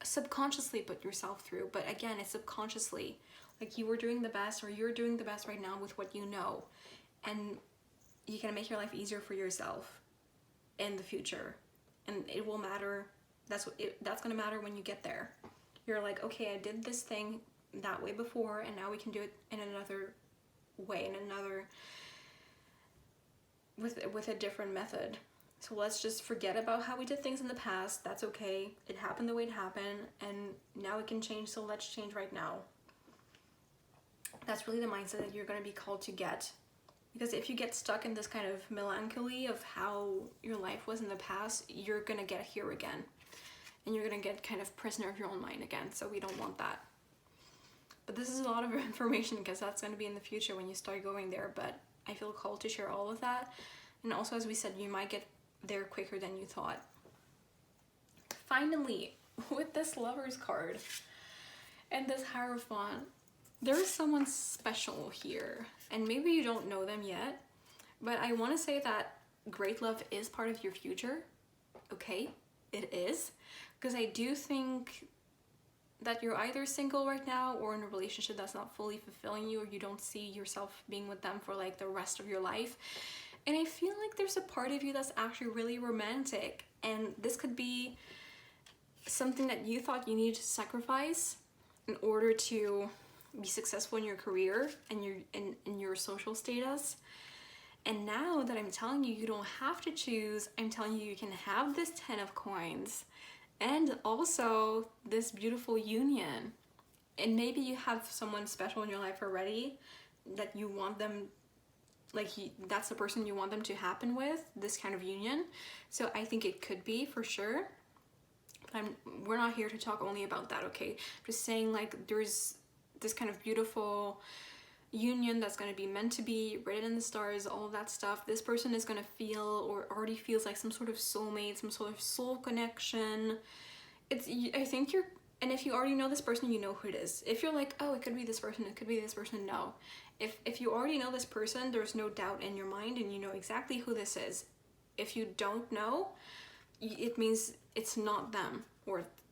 subconsciously put yourself through. But again, it's subconsciously. Like, you were doing the best, or you're doing the best right now with what you know. And you can make your life easier for yourself in the future. And it will matter. That's going to matter when you get there. You're like, okay, I did this thing that way before, and now we can do it in another way, with a different method. So let's just forget about how we did things in the past. That's okay. It happened the way it happened, and now it can change, so let's change right now. That's really the mindset that you're going to be called to get. Because if you get stuck in this kind of melancholy of how your life was in the past, you're going to get here again. And you're going to get kind of prisoner of your own mind again. So we don't want that. But this is a lot of information, because that's going to be in the future when you start going there. But I feel called to share all of that. And also, as we said, you might get there quicker than you thought. Finally, with this Lover's card and this Hierophant, there is someone special here. And maybe you don't know them yet, but I want to say that great love is part of your future. Okay, it is. Because I do think that you're either single right now or in a relationship that's not fully fulfilling you, or you don't see yourself being with them for like the rest of your life. And I feel like there's a part of you that's actually really romantic, and this could be something that you thought you needed to sacrifice in order to be successful in your career and in your social status. And now that I'm telling you, you don't have to choose. I'm telling you, you can have this 10 of coins and also this beautiful union. And maybe you have someone special in your life already that you want them, like that's the person you want them to happen with, this kind of union. So I think it could be for sure. But we're not here to talk only about that, okay? Just saying, like, there's this kind of beautiful union that's going to be meant to be, written in the stars, all of that stuff. This person is going to feel, or already feels, like some sort of soulmate, some sort of soul connection. I think you're, and if you already know this person, you know who it is. If you're like, oh, it could be this person, it could be this person, no. If you already know this person, there's no doubt in your mind and you know exactly who this is. If you don't know, it means it's not them,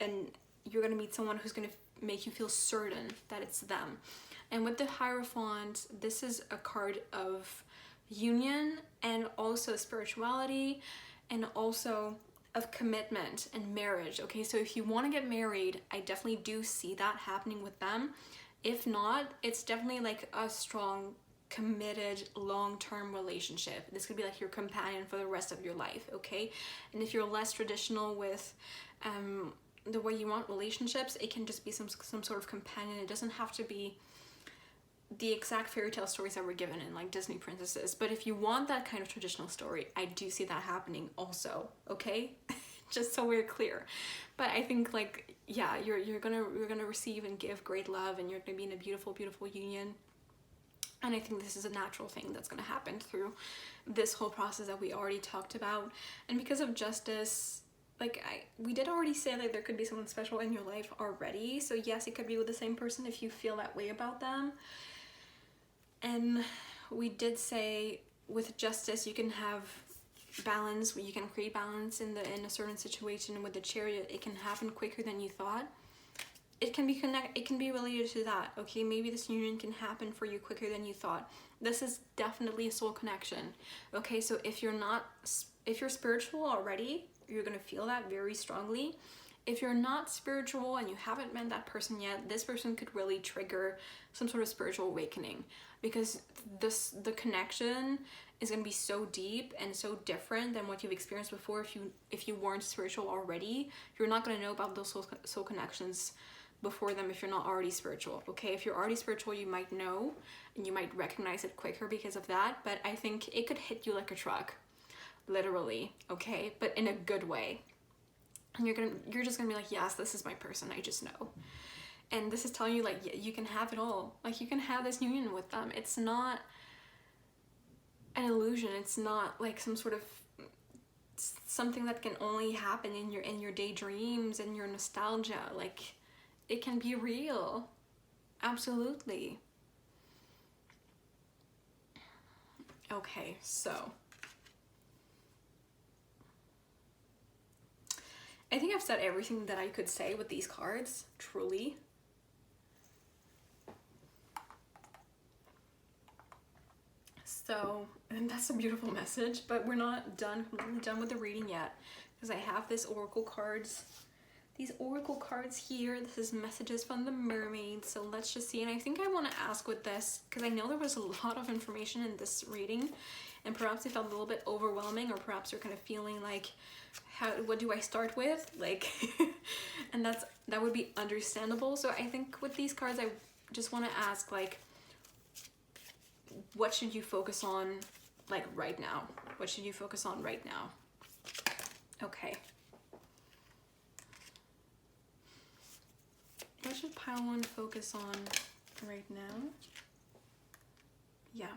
and you're going to meet someone who's going to make you feel certain that it's them. And with the Hierophant, this is a card of union and also spirituality and also of commitment and marriage. Okay, so if you want to get married, I definitely do see that happening with them. If not, it's definitely like a strong, committed, long-term relationship. This could be like your companion for the rest of your life, okay? And if you're less traditional with the way you want relationships, it can just be some sort of companion. It doesn't have to be the exact fairy tale stories that were given in like Disney princesses. But if you want that kind of traditional story, I do see that happening also, okay? Just so we're clear. But I think, like, yeah, you're gonna receive and give great love, and you're gonna be in a beautiful, beautiful union. And I think this is a natural thing that's gonna happen through this whole process that we already talked about. And because of justice, like we did already say that there could be someone special in your life already. So yes, it could be with the same person if you feel that way about them. And we did say with justice, you can have balance, you can create balance in a certain situation. With the Chariot, it can happen quicker than you thought. It can be related to that, okay? Maybe this union can happen for you quicker than you thought. This is definitely a soul connection, okay? So if you're spiritual already, you're gonna feel that very strongly. If you're not spiritual and you haven't met that person yet, this person could really trigger some sort of spiritual awakening, because the connection is going to be so deep and so different than what you've experienced before. If you weren't spiritual already, you're not going to know about those soul connections before them if you're not already spiritual, okay? If you're already spiritual, you might know and you might recognize it quicker because of that, but I think it could hit you like a truck, literally, okay? But in a good way. And you're just gonna be like, yes, this is my person, I just know. And this is telling you, like, you can have it all. Like, you can have this union with them. It's not an illusion. It's not like some sort of something that can only happen in your daydreams and your nostalgia. Like, it can be real. Absolutely. Okay, so I think I've said everything that I could say with these cards, truly. So, and that's a beautiful message, but we're not completely done with the reading yet, because I have this oracle cards. These oracle cards here, this is messages from the mermaids, so let's just see. And I think I want to ask with this, because I know there was a lot of information in this reading, and perhaps it felt a little bit overwhelming, or perhaps you're kind of feeling like, what do I start with? Like, and that would be understandable. So I think with these cards, I just want to ask, like, what should you focus on, like, right now? What should you focus on right now? Okay. What should pile one focus on right now? Yeah.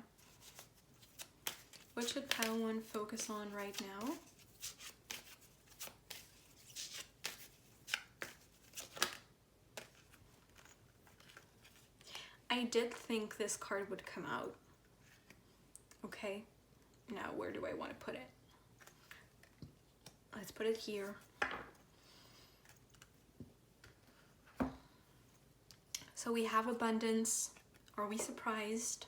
What should pile one focus on right now? I did think this card would come out. Okay, now where do I want to put it? Let's put it here. So we have abundance. Are we surprised?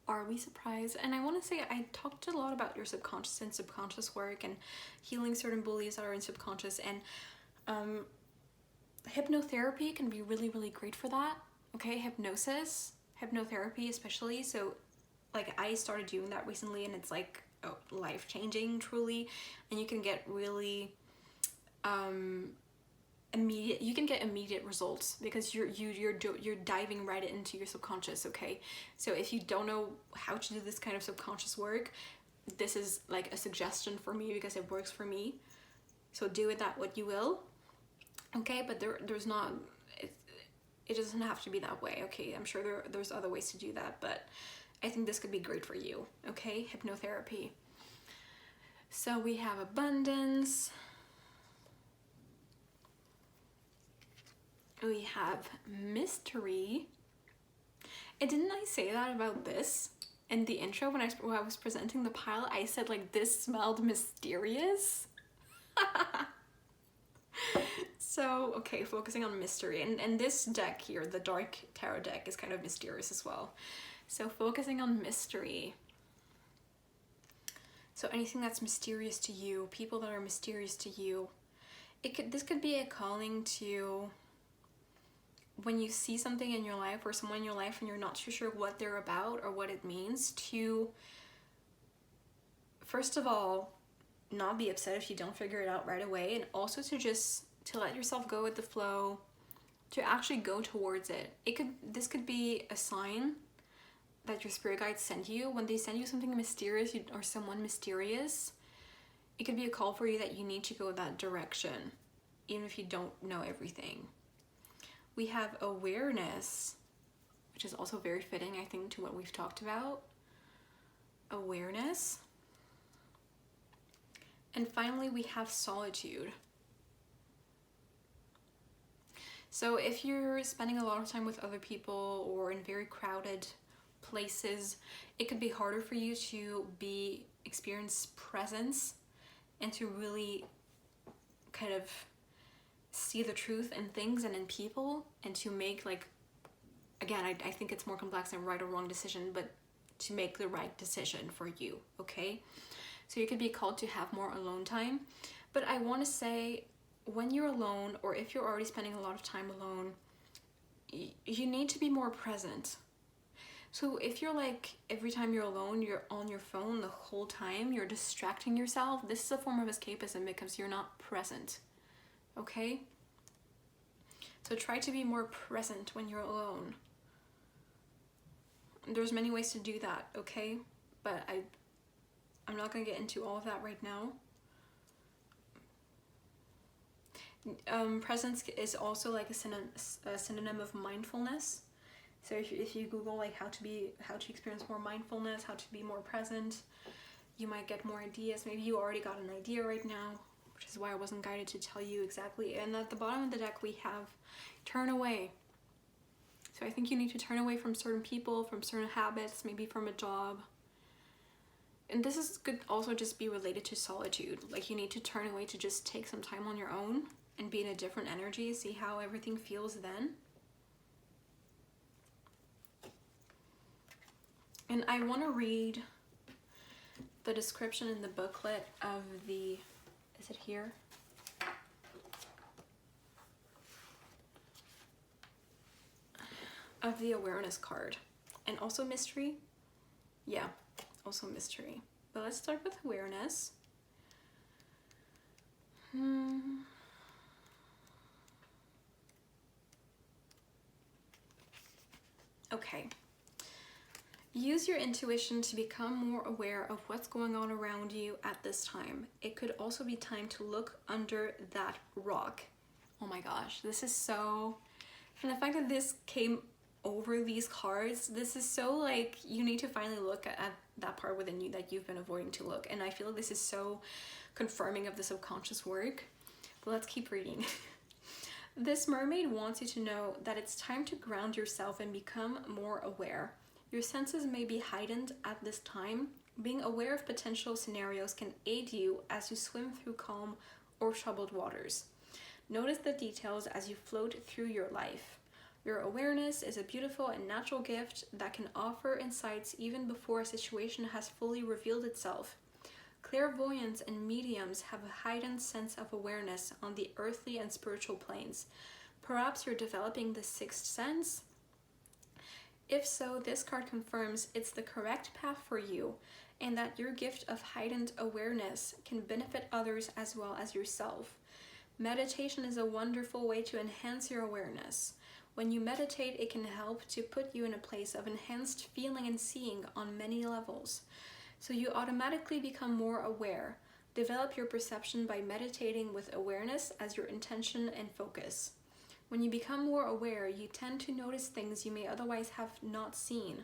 Are we surprised? And I want to say, I talked a lot about your subconscious and subconscious work and healing certain beliefs that are in subconscious, and hypnotherapy can be really, really great for that. Okay, hypnotherapy especially. So like I started doing that recently, and it's like life-changing, truly. And you can get really immediate results, because you're diving right into your subconscious. Okay, so if you don't know how to do this kind of subconscious work, this is like a suggestion for me, because it works for me. So do with that what you will. Okay, but there's not, it doesn't have to be that way. Okay, I'm sure there's other ways to do that, but I think this could be great for you. Okay, hypnotherapy. So we have abundance. We have mystery. And didn't I say that about this in the intro when I was presenting the pile? I said, like, this smelled mysterious. So, okay, focusing on mystery. And this deck here, the Dark Tarot deck, is kind of mysterious as well. So focusing on mystery. So anything that's mysterious to you, people that are mysterious to you. This could be a calling to, when you see something in your life or someone in your life and you're not too sure what they're about or what it means, to, first of all, not be upset if you don't figure it out right away, and also to let yourself go with the flow, to actually go towards it. This could be a sign that your spirit guides send you. When they send you something mysterious or someone mysterious, it could be a call for you that you need to go that direction, even if you don't know everything. We have awareness, which is also very fitting, I think, to what we've talked about. Awareness. And finally, we have solitude. So if you're spending a lot of time with other people or in very crowded places, it could be harder for you to experience presence and to really kind of see the truth in things and in people, and to make, like, again, I think it's more complex than right or wrong decision, but to make the right decision for you. Okay, so you could be called to have more alone time. But I want to say, when you're alone, or if you're already spending a lot of time alone, you need to be more present. So if you're like, every time you're alone, you're on your phone the whole time, you're distracting yourself, this is a form of escapism, because you're not present. Okay? So try to be more present when you're alone. There's many ways to do that, okay? But I'm not going to get into all of that right now. Presence is also like a synonym of mindfulness. So if you Google like how to experience more mindfulness, how to be more present, you might get more ideas. Maybe you already got an idea right now, which is why I wasn't guided to tell you exactly. And at the bottom of the deck we have turn away. So I think you need to turn away from certain people, from certain habits, maybe from a job. and could also just be related to solitude. Like you need to turn away to just take some time on your own and be in a different energy, see how everything feels then. And I want to read the description in the booklet of the, is it here? Of the awareness card. And also mystery. Yeah, also mystery. But let's start with awareness. Okay. Use your intuition to become more aware of what's going on around you at this time. It could also be time to look under that rock. Oh my gosh, this is so... And the fact that this came over these cards, this is so like, you need to finally look at that part within you that you've been avoiding to look. And I feel like this is so confirming of the subconscious work. But let's keep reading. This mermaid wants you to know that it's time to ground yourself and become more aware. Your senses may be heightened at this time. Being aware of potential scenarios can aid you as you swim through calm or troubled waters. Notice the details as you float through your life. Your awareness is a beautiful and natural gift that can offer insights even before a situation has fully revealed itself. Clairvoyants and mediums have a heightened sense of awareness on the earthly and spiritual planes. Perhaps you're developing the sixth sense? If so, this card confirms it's the correct path for you and that your gift of heightened awareness can benefit others as well as yourself. Meditation is a wonderful way to enhance your awareness. When you meditate, it can help to put you in a place of enhanced feeling and seeing on many levels. So you automatically become more aware. Develop your perception by meditating with awareness as your intention and focus. When you become more aware, you tend to notice things you may otherwise have not seen.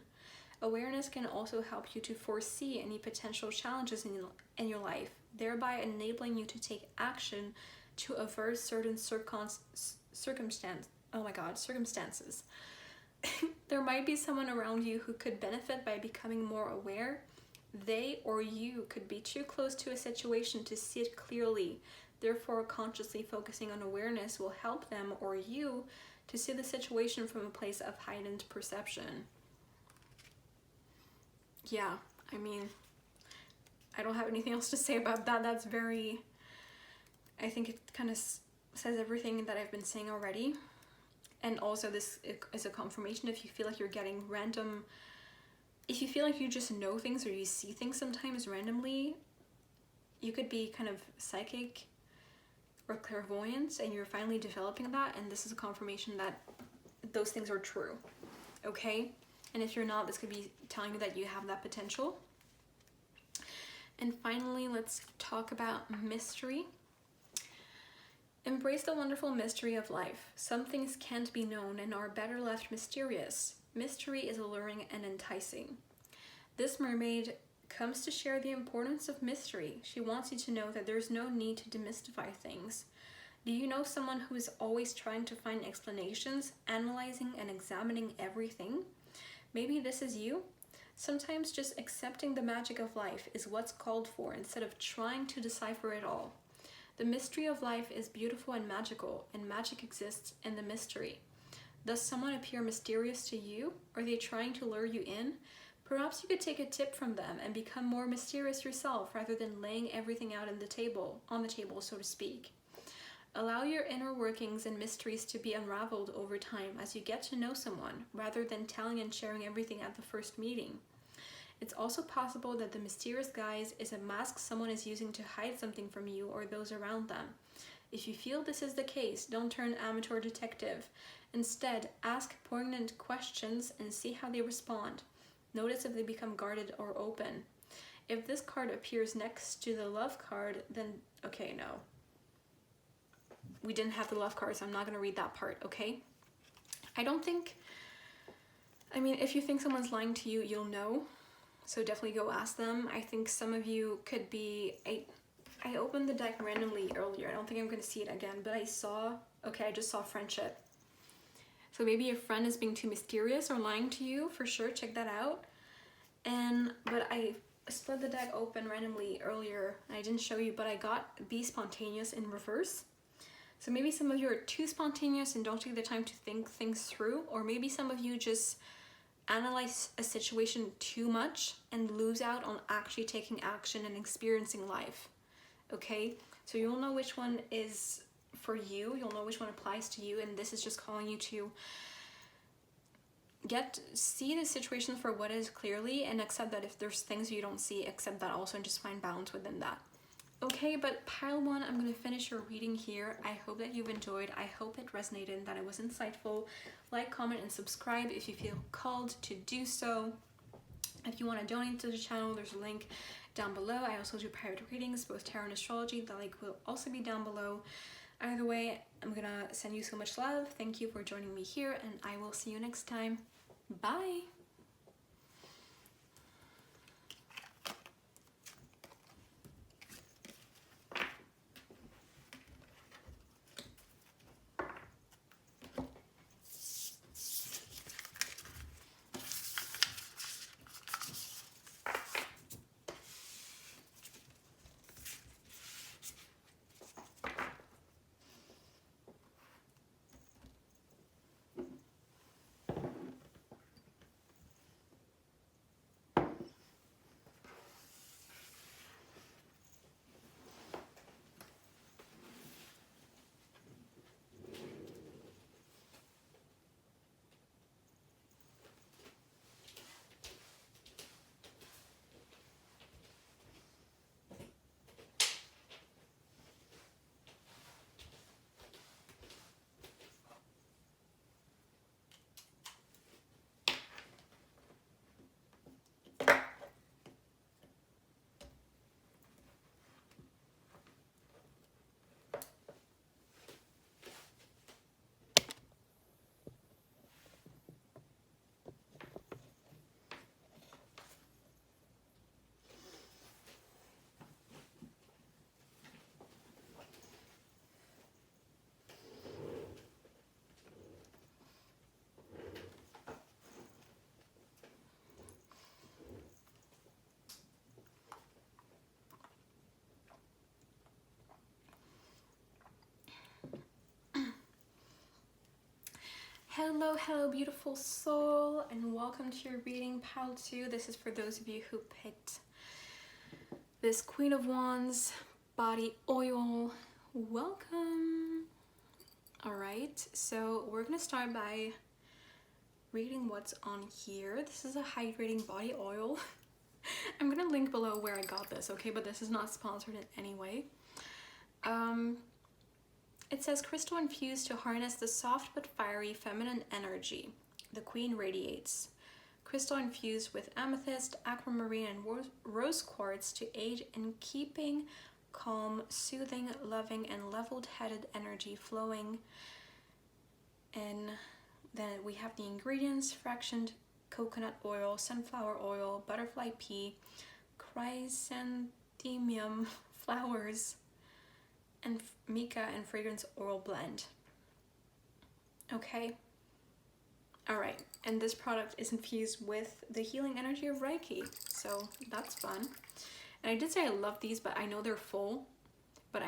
Awareness can also help you to foresee any potential challenges in your life, thereby enabling you to take action to avert certain circumstances. There might be someone around you who could benefit by becoming more aware. They or you could be too close to a situation to see it clearly. Therefore, consciously focusing on awareness will help them or you to see the situation from a place of heightened perception. Yeah, I mean, I don't have anything else to say about that. That's very, I think it kind of says everything that I've been saying already. And also this is a confirmation if you feel like you're getting random, if you feel like you just know things or you see things sometimes randomly, you could be kind of psychic or clairvoyant and you're finally developing that, and this is a confirmation that those things are true, okay? And if you're not, this could be telling you that you have that potential. And finally, let's talk about mystery. Embrace the wonderful mystery of life. Some things can't be known and are better left mysterious. Mystery is alluring and enticing. This mermaid comes to share the importance of mystery. She wants you to know that there's no need to demystify things. Do you know someone who is always trying to find explanations, analyzing and examining everything? Maybe this is you. Sometimes just accepting the magic of life is what's called for instead of trying to decipher it all. The mystery of life is beautiful and magical, and magic exists in the mystery. Does someone appear mysterious to you? Are they trying to lure you in? Perhaps you could take a tip from them and become more mysterious yourself rather than laying everything out on the table, so to speak. Allow your inner workings and mysteries to be unraveled over time as you get to know someone, rather than telling and sharing everything at the first meeting. It's also possible that the mysterious guise is a mask someone is using to hide something from you or those around them. If you feel this is the case, don't turn amateur detective. Instead, ask poignant questions and see how they respond. Notice if they become guarded or open. If this card appears next to the love card, then okay, no. We didn't have the love card, so I'm not going to read that part, okay? If you think someone's lying to you, you'll know. So definitely go ask them. I think some of you could be... I opened the deck randomly earlier. I don't think I'm going to see it again, but I just saw friendship. So maybe a friend is being too mysterious or lying to you, for sure, check that out. But I split the deck open randomly earlier and I didn't show you, but I got Be Spontaneous in reverse. So maybe some of you are too spontaneous and don't take the time to think things through, or maybe some of you just analyze a situation too much and lose out on actually taking action and experiencing life. Okay, so you'll know which one is for you, you'll know which one applies to you, and this is just calling you to see the situation for what it is clearly and accept that if there's things you don't see, accept that also and just find balance within that. Okay, but pile one, I'm going to finish your reading here. I hope that you've enjoyed. I hope it resonated and that it was insightful. Like, comment, and subscribe if you feel called to do so. If you want to donate to the channel, there's a link down below. I also do private readings, both tarot and astrology. The link will also be down below. Either way, I'm going to send you so much love. Thank you for joining me here, and I will see you next time. Bye! Hello, beautiful soul, and welcome to your reading, pile 2. This is for those of you who picked this Queen of Wands body oil. Welcome. All right, so we're gonna start by reading what's on here. This is a hydrating body oil. I'm gonna link below where I got this, okay? But this is not sponsored in any way. It says, crystal infused to harness the soft but fiery feminine energy the queen radiates. Crystal infused with amethyst, aquamarine, and rose quartz to aid in keeping calm, soothing, loving, and level-headed energy flowing. And then we have the ingredients: fractioned coconut oil, sunflower oil, butterfly pea, chrysanthemum flowers, and mica and fragrance oil blend. Okay. All right. And this product is infused with the healing energy of Reiki. So that's fun. And I did say I love these, but I know they're full, but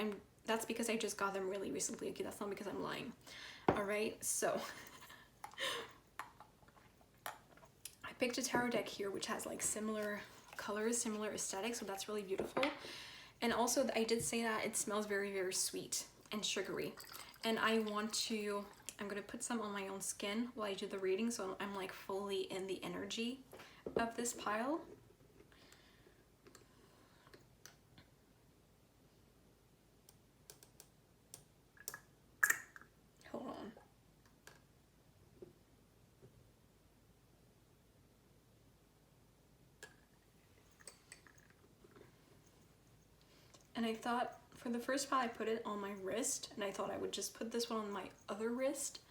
that's because I just got them really recently. Okay, that's not because I'm lying. All right. So I picked a tarot deck here, which has like similar colors, similar aesthetics. So that's really beautiful. And also, I did say that it smells very, very sweet and sugary. And I'm going to put some on my own skin while I do the reading, so I'm like fully in the energy of this pile. Hold on. And I thought, for the first pile, I put it on my wrist, and I thought I would just put this one on my other wrist.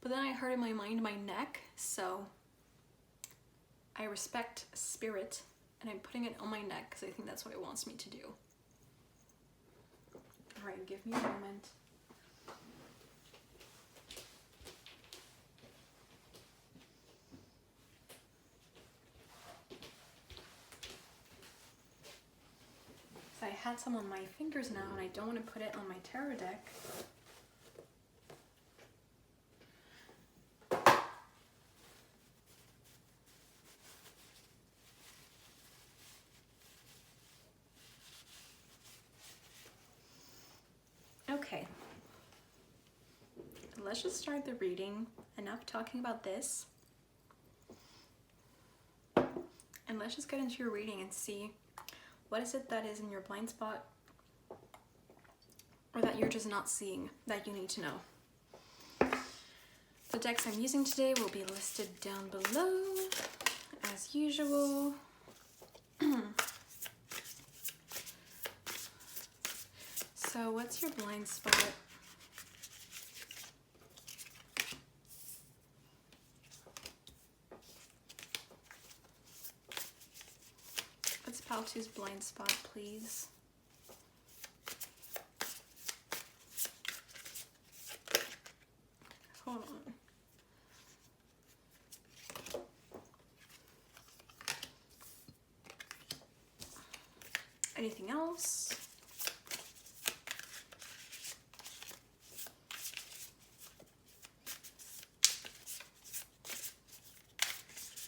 But then I heard in my mind my neck, so I respect spirit, and I'm putting it on my neck because I think that's what it wants me to do. All right, give me a moment. had some on my fingers now and I don't want to put it on my tarot deck. Okay, let's just start the reading. Enough talking about this. And let's just get into your reading and see what is it that is in your blind spot or that you're just not seeing that you need to know. The decks I'm using today will be listed down below as usual. So what's your blind spot? What's Pile 2's blind spot, please? Hold on. Anything else?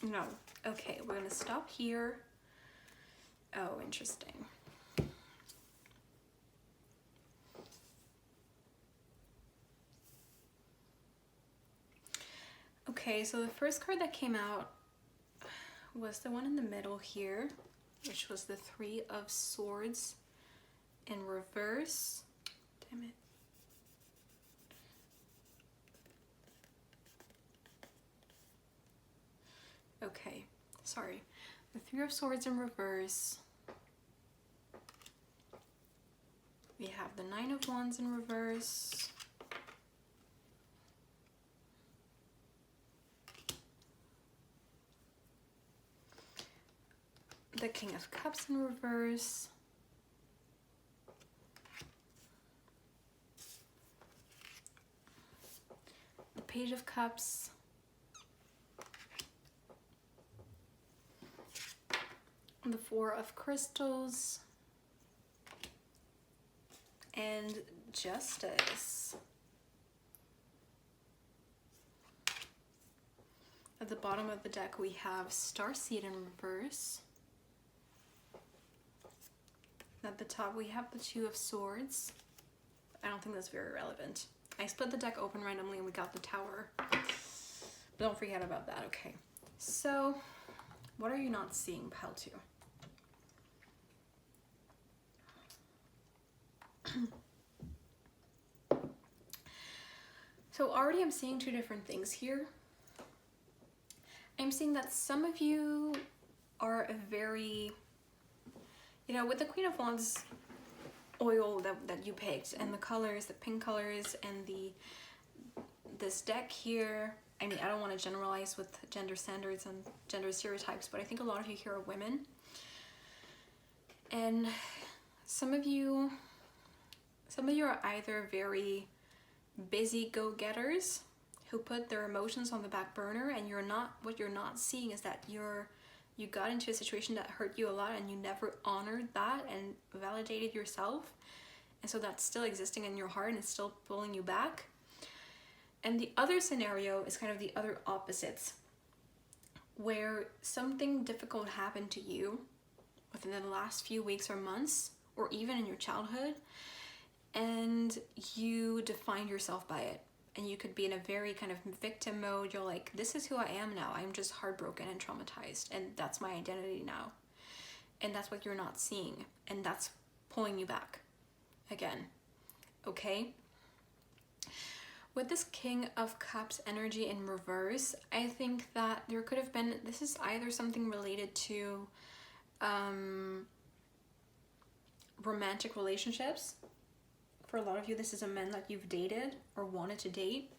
No. Okay, we're gonna stop here. Oh, interesting. Okay, so the first card that came out was the one in the middle here, which was the Three of Swords in reverse. Damn it. Okay, sorry. The Three of Swords in reverse. We have the Nine of Wands in reverse. The King of Cups in reverse. The Page of Cups. The Four of Crystals. And Justice. At the bottom of the deck we have Starseed in reverse. At the top we have the Two of Swords. I don't think that's very relevant. I split the deck open randomly and we got the Tower. But don't forget about that, okay. So, what are you not seeing, Pile 2? So already I'm seeing two different things here. I'm seeing that some of you are a very, you know, with the Queen of Wands oil that you picked and the colors, the pink colors and this deck here, I mean, I don't want to generalize with gender standards and gender stereotypes, but I think a lot of you here are women. And some of you are either very busy go-getters who put their emotions on the back burner, and what you're not seeing is that you got into a situation that hurt you a lot and you never honored that and validated yourself, and so that's still existing in your heart and it's still pulling you back. And the other scenario is kind of the other opposites, where something difficult happened to you within the last few weeks or months, or even in your childhood, and you define yourself by it. And you could be in a very kind of victim mode. You're like, this is who I am now. I'm just heartbroken and traumatized, and that's my identity now. And that's what you're not seeing, and that's pulling you back again, okay? With this King of Cups energy in reverse, I think that there could have been, this is either something related to romantic relationships. For a lot of you, this is a man that you've dated or wanted to date,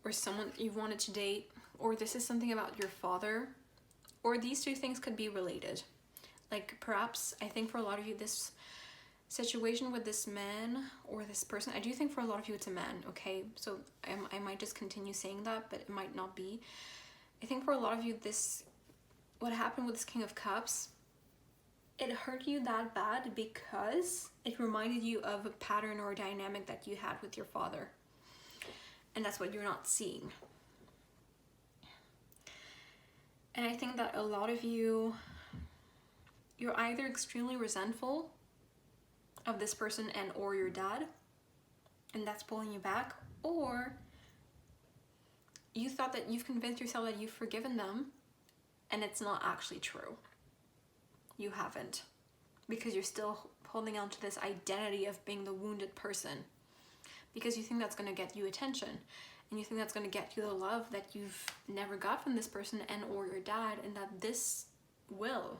or someone you've wanted to date, or this is something about your father, or these two things could be related. Like perhaps, I think for a lot of you, this situation with this man or this person, I do think for a lot of you it's a man, okay? So I might just continue saying that, but it might not be. I think for a lot of you, what happened with this King of Cups it hurt you that bad because it reminded you of a pattern or a dynamic that you had with your father. And that's what you're not seeing. And I think that a lot of you, you're either extremely resentful of this person and or your dad, and that's pulling you back, or you thought that you've convinced yourself that you've forgiven them, and it's not actually true. You haven't, because you're still holding on to this identity of being the wounded person, because you think that's going to get you attention, and you think that's going to get you the love that you've never got from this person and or your dad, and that this will.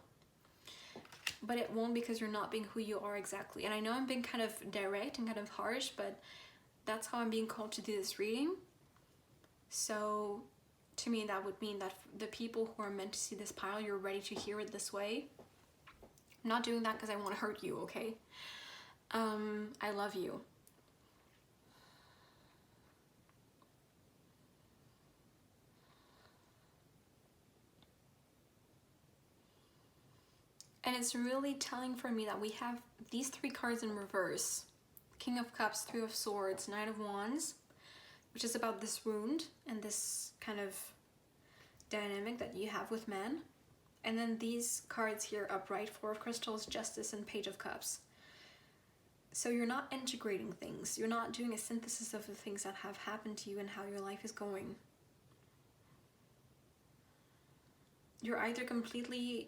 But it won't, because you're not being who you are exactly. And I know I'm being kind of direct and kind of harsh, but that's how I'm being called to do this reading. So to me, that would mean that the people who are meant to see this pile, you're ready to hear it this way. I'm not doing that because I want to hurt you, okay? I love you. And it's really telling for me that we have these three cards in reverse. King of Cups, Three of Swords, Knight of Wands, which is about this wound and this kind of dynamic that you have with men. And then these cards here upright, Four of Crystals, Justice, and Page of Cups. So you're not integrating things. You're not doing a synthesis of the things that have happened to you and how your life is going. You're either completely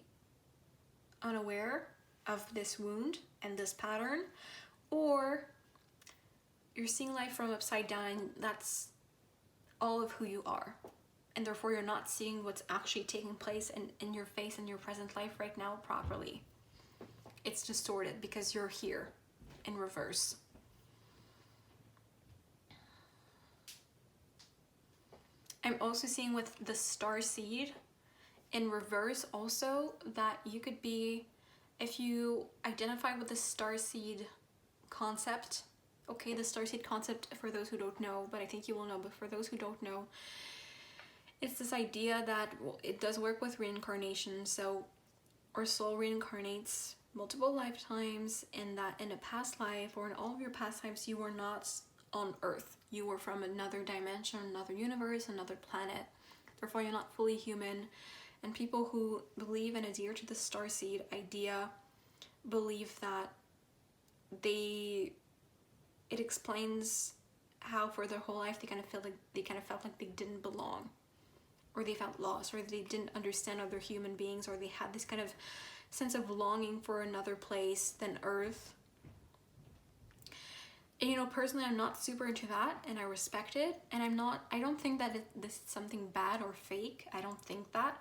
unaware of this wound and this pattern, or you're seeing life from upside down, and that's all of who you are, and therefore you're not seeing what's actually taking place in your face and your present life right now properly. It's distorted because you're here in reverse. I'm also seeing with the Starseed in reverse also that you could be, if you identify with the Starseed concept, okay, the Starseed concept, for those who don't know, but I think you will know, but for those who don't know, it's this idea that, well, it does work with reincarnation. So our soul reincarnates multiple lifetimes, and that in a past life or in all of your past lives, you were not on Earth. You were from another dimension, another universe, another planet. Therefore, you're not fully human. And people who believe and adhere to the Starseed idea believe that it explains how for their whole life they kind of felt like they didn't belong, or they felt lost, or they didn't understand other human beings, or they had this kind of sense of longing for another place than Earth. And, you know, personally, I'm not super into that, and I respect it, and I don't think that this is something bad or fake. I don't think that.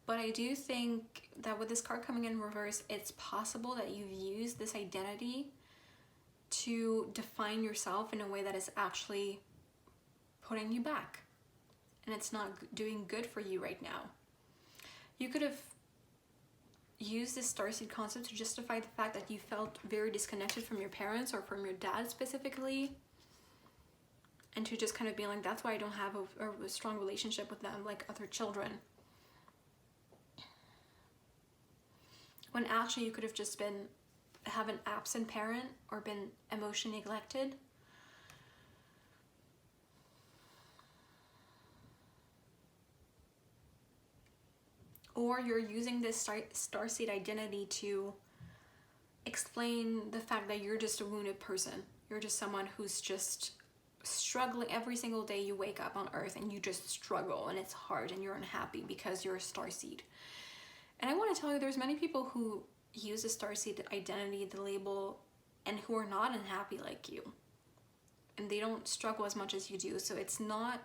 But I do think that with this card coming in reverse, it's possible that you've used this identity to define yourself in a way that is actually putting you back. And it's not doing good for you right now. You could have used this Starseed concept to justify the fact that you felt very disconnected from your parents or from your dad specifically. And to just kind of be like, that's why I don't have a strong relationship with them like other children. When actually you could have just have an absent parent or been emotionally neglected. Or you're using this Starseed identity to explain the fact that you're just a wounded person. You're just someone who's just struggling every single day. You wake up on Earth and you just struggle, and it's hard, and you're unhappy because you're a Starseed. And I want to tell you, there's many people who use the Starseed identity, the label, and who are not unhappy like you. And they don't struggle as much as you do. So it's not,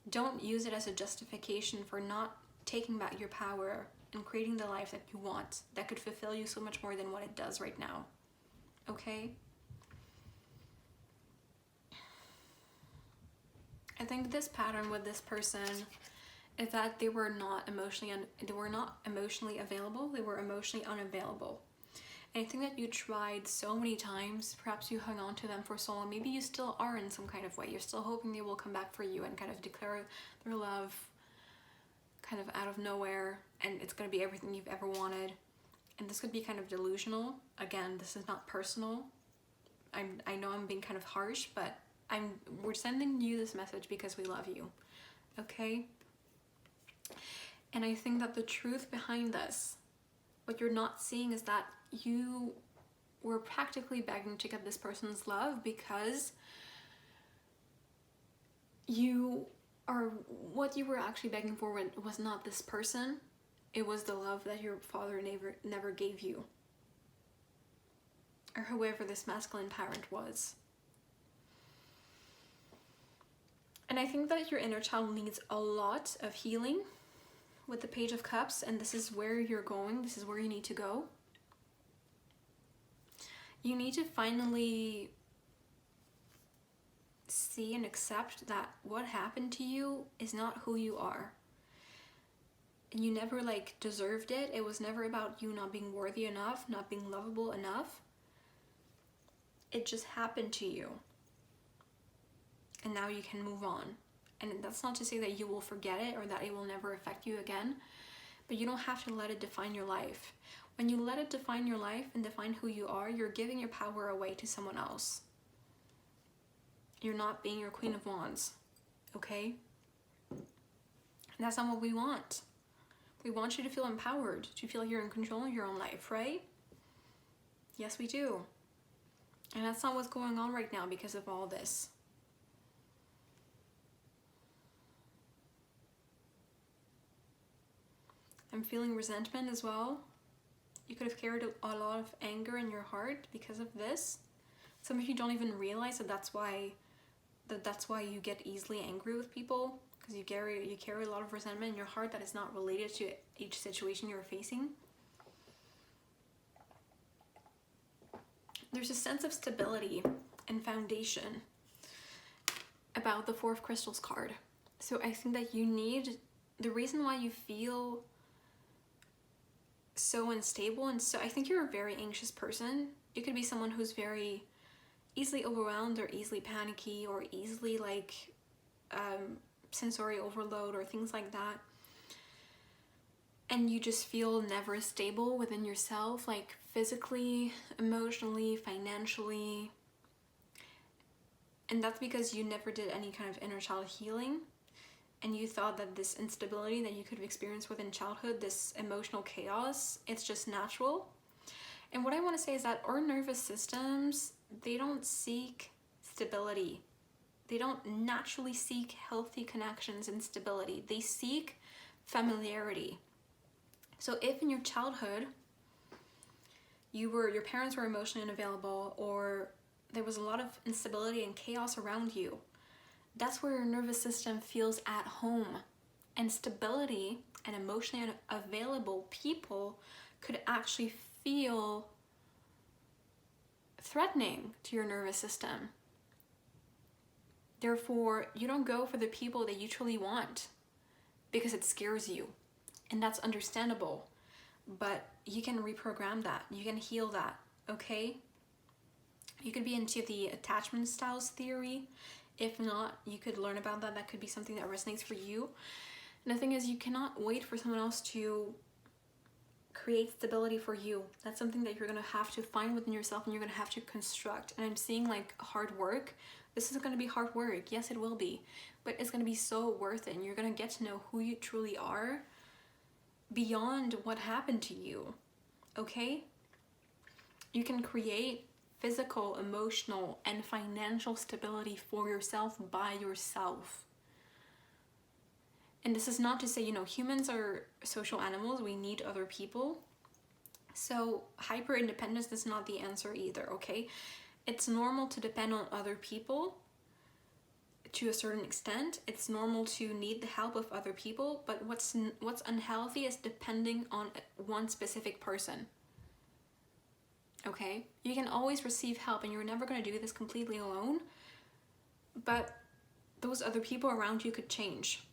don't use it as a justification for not taking back your power and creating the life that you want, that could fulfill you so much more than what it does right now. Okay? I think this pattern with this person is that they were not emotionally available. They were emotionally unavailable. And I think that you tried so many times. Perhaps you hung on to them for so long. Maybe you still are in some kind of way. You're still hoping they will come back for you and kind of declare their love kind of out of nowhere, and it's going to be everything you've ever wanted. and this could be kind of delusional. Again, this is not personal. I know I'm being kind of harsh, but we're sending you this message because we love you, okay? And I think that the truth behind this, what you're not seeing, is that you were practically begging to get this person's love because what you were actually begging for was not this person. It was the love that your father never gave you, or whoever this masculine parent was. And I think that your inner child needs a lot of healing with the Page of Cups, and this is where you're going. This is where you need to go. You need to finally see and accept that what happened to you is not who you are. And you never deserved it. It was never about you not being worthy enough, not being lovable enough. It just happened to you. And now you can move on. And that's not to say that you will forget it or that it will never affect you again, but you don't have to let it define your life. When you let it define your life and define who you are, you're giving your power away to someone else. You're not being your Queen of Wands, okay? And that's not what we want. We want you to feel empowered, to feel you're in control of your own life, right? Yes, we do. And that's not what's going on right now because of all this. I'm feeling resentment as well. You could have carried a lot of anger in your heart because of this. Some of you don't even realize that that's why you get easily angry with people, because you carry a lot of resentment in your heart that is not related to each situation you're facing. There's a sense of stability and foundation about the Four of Crystals card. So I think that the reason why you feel so unstable, and so I think you're a very anxious person. You could be someone who's very easily overwhelmed or easily panicky or easily sensory overload or things like that. And you just feel never stable within yourself, physically, emotionally, financially. And that's because you never did any kind of inner child healing. And you thought that this instability that you could have experienced within childhood, this emotional chaos, it's just natural. And what I want to say is that our nervous systems, they don't seek stability. They don't naturally seek healthy connections and stability. They seek familiarity. So if in your childhood, your parents were emotionally unavailable, or there was a lot of instability and chaos around you, that's where your nervous system feels at home. And stability and emotionally available people could actually feel threatening to your nervous system. Therefore, you don't go for the people that you truly want because it scares you. And that's understandable. But you can reprogram that. You can heal that, okay? You could be into the attachment styles theory. If not, you could learn about that. That could be something that resonates for you. And the thing is, you cannot wait for someone else to create stability for you. That's something that you're going to have to find within yourself, and you're going to have to construct. And I'm seeing hard work. This is going to be hard work. Yes, it will be. But it's going to be so worth it. And you're going to get to know who you truly are beyond what happened to you. Okay? You can create physical, emotional, and financial stability for yourself by yourself. And this is not to say, humans are social animals. We need other people. So hyper-independence is not the answer either, okay? It's normal to depend on other people to a certain extent. It's normal to need the help of other people, but what's unhealthy is depending on one specific person. Okay? You can always receive help, and you're never going to do this completely alone, but those other people around you could change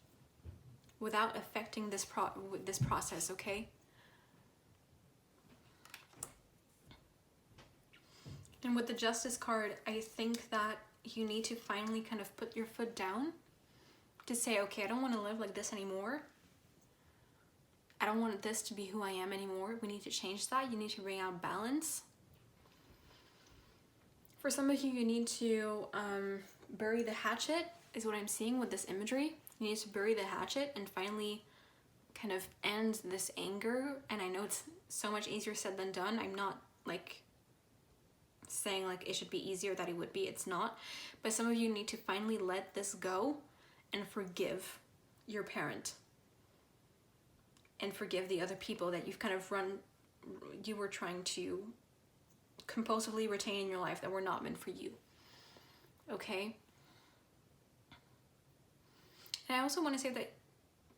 without affecting this process, okay? And with the Justice card, I think that you need to finally kind of put your foot down to say, okay, I don't want to live like this anymore. I don't want this to be who I am anymore. We need to change that. You need to bring out balance. For some of you, you need to bury the hatchet, is what I'm seeing with this imagery. You need to bury the hatchet and finally kind of end this anger. And I know it's so much easier said than done. I'm not like saying like it should be easier that it would be. It's not. But some of you need to finally let this go and forgive your parent. And forgive the other people that you've kind of you were trying to compulsively retain in your life that were not meant for you. Okay? And I also want to say that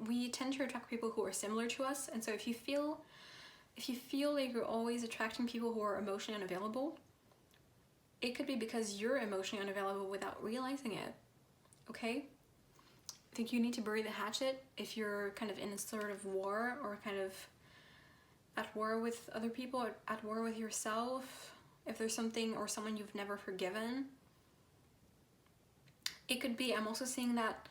we tend to attract people who are similar to us, and so if you feel like you're always attracting people who are emotionally unavailable, it could be because you're emotionally unavailable without realizing it. Okay? I think you need to bury the hatchet if you're kind of in a sort of war, or kind of at war with other people, or at war with yourself. If there's something or someone you've never forgiven. It could be, I'm also seeing that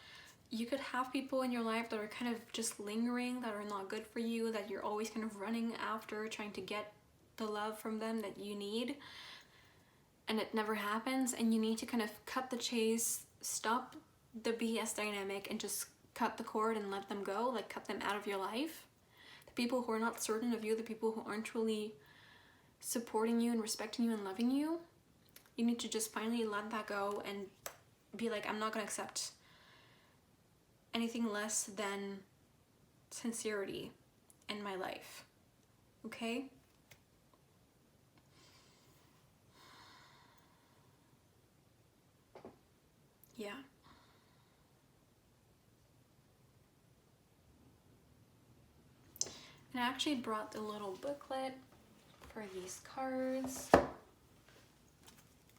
you could have people in your life that are kind of just lingering, that are not good for you, that you're always kind of running after, trying to get the love from them that you need, and it never happens, and you need to kind of cut the chase, stop the BS dynamic, and just cut the cord and let them go, like cut them out of your life. The people who are not certain of you, the people who aren't really supporting you and respecting you and loving you, you need to just finally let that go and be like, I'm not going to accept anything less than sincerity in my life. Okay? Yeah. And I actually brought the little booklet for these cards,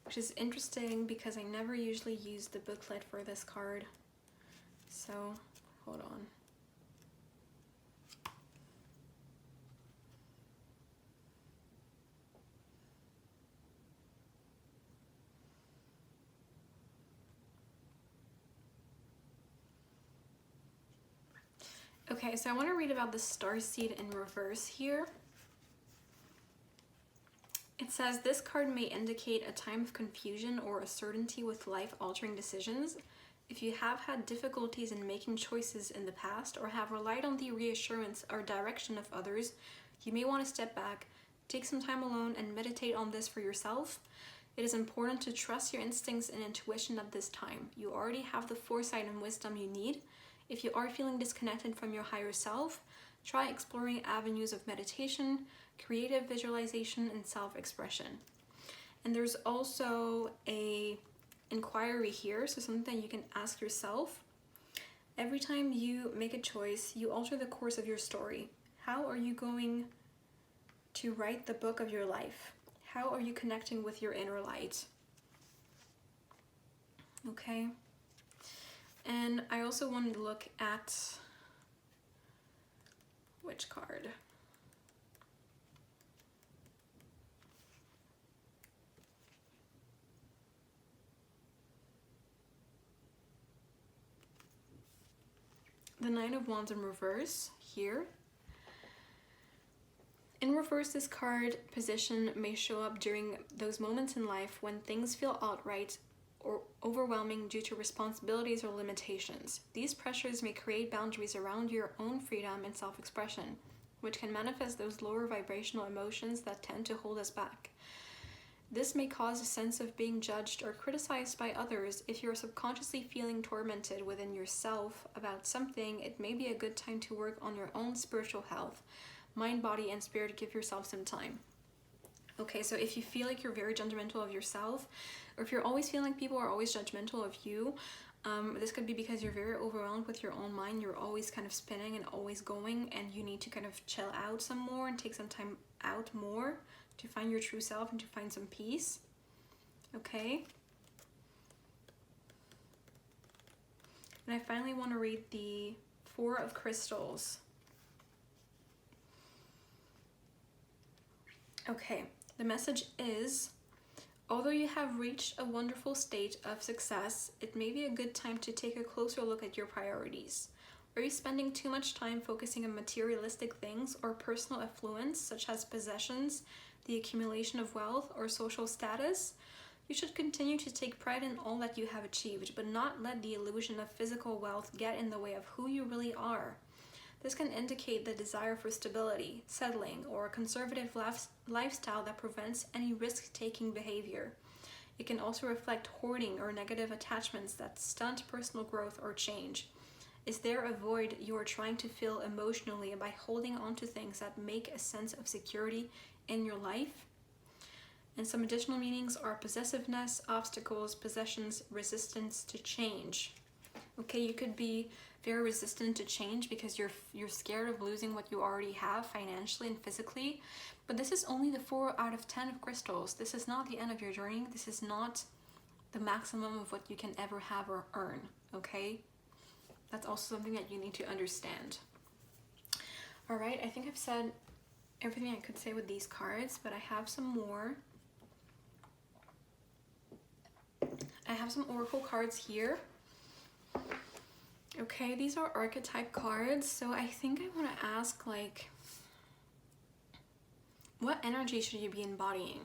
which is interesting because I never usually use the booklet for this card. So, hold on. Okay, so I want to read about the starseed in reverse here. It says, this card may indicate a time of confusion or uncertainty with life-altering decisions. If you have had difficulties in making choices in the past or have relied on the reassurance or direction of others, you may want to step back, take some time alone, and meditate on this for yourself. It is important to trust your instincts and intuition at this time. You already have the foresight and wisdom you need. If you are feeling disconnected from your higher self, try exploring avenues of meditation, creative visualization, and self-expression. And there's also a inquiry here, so something you can ask yourself. Every time you make a choice, you alter the course of your story. How are you going to write the book of your life? How are you connecting with your inner light? Okay. And I also wanted to look at which card? The Nine of Wands in reverse here. In reverse, this card position may show up during those moments in life when things feel outright or overwhelming due to responsibilities or limitations. These pressures may create boundaries around your own freedom and self-expression, which can manifest those lower vibrational emotions that tend to hold us back. This may cause a sense of being judged or criticized by others. If you're subconsciously feeling tormented within yourself about something, it may be a good time to work on your own spiritual health. Mind, body, and spirit, give yourself some time. Okay, so if you feel like you're very judgmental of yourself, or if you're always feeling like people are always judgmental of you, this could be because you're very overwhelmed with your own mind. You're always kind of spinning and always going, and you need to kind of chill out some more and take some time out more to find your true self and to find some peace. Okay? And I finally want to read the Four of Crystals. Okay, the message is, although you have reached a wonderful state of success, it may be a good time to take a closer look at your priorities. Are you spending too much time focusing on materialistic things or personal affluence, such as possessions, the accumulation of wealth, or social status? You should continue to take pride in all that you have achieved, but not let the illusion of physical wealth get in the way of who you really are. This can indicate the desire for stability, settling, or a conservative lifestyle that prevents any risk-taking behavior. It can also reflect hoarding or negative attachments that stunt personal growth or change. Is there a void you are trying to fill emotionally by holding on to things that make a sense of security in your life? And some additional meanings are possessiveness, obstacles, possessions, resistance to change. Okay, you could be very resistant to change because you're scared of losing what you already have financially and physically. But this is only the 4 out of 10 of crystals. This is not the end of your journey. This is not the maximum of what you can ever have or earn, okay? That's also something that you need to understand. All right, I think I've said everything I could say with these cards, but I have some more. I have some oracle cards here. Okay, these are archetype cards, so I think I want to ask, like, what energy should you be embodying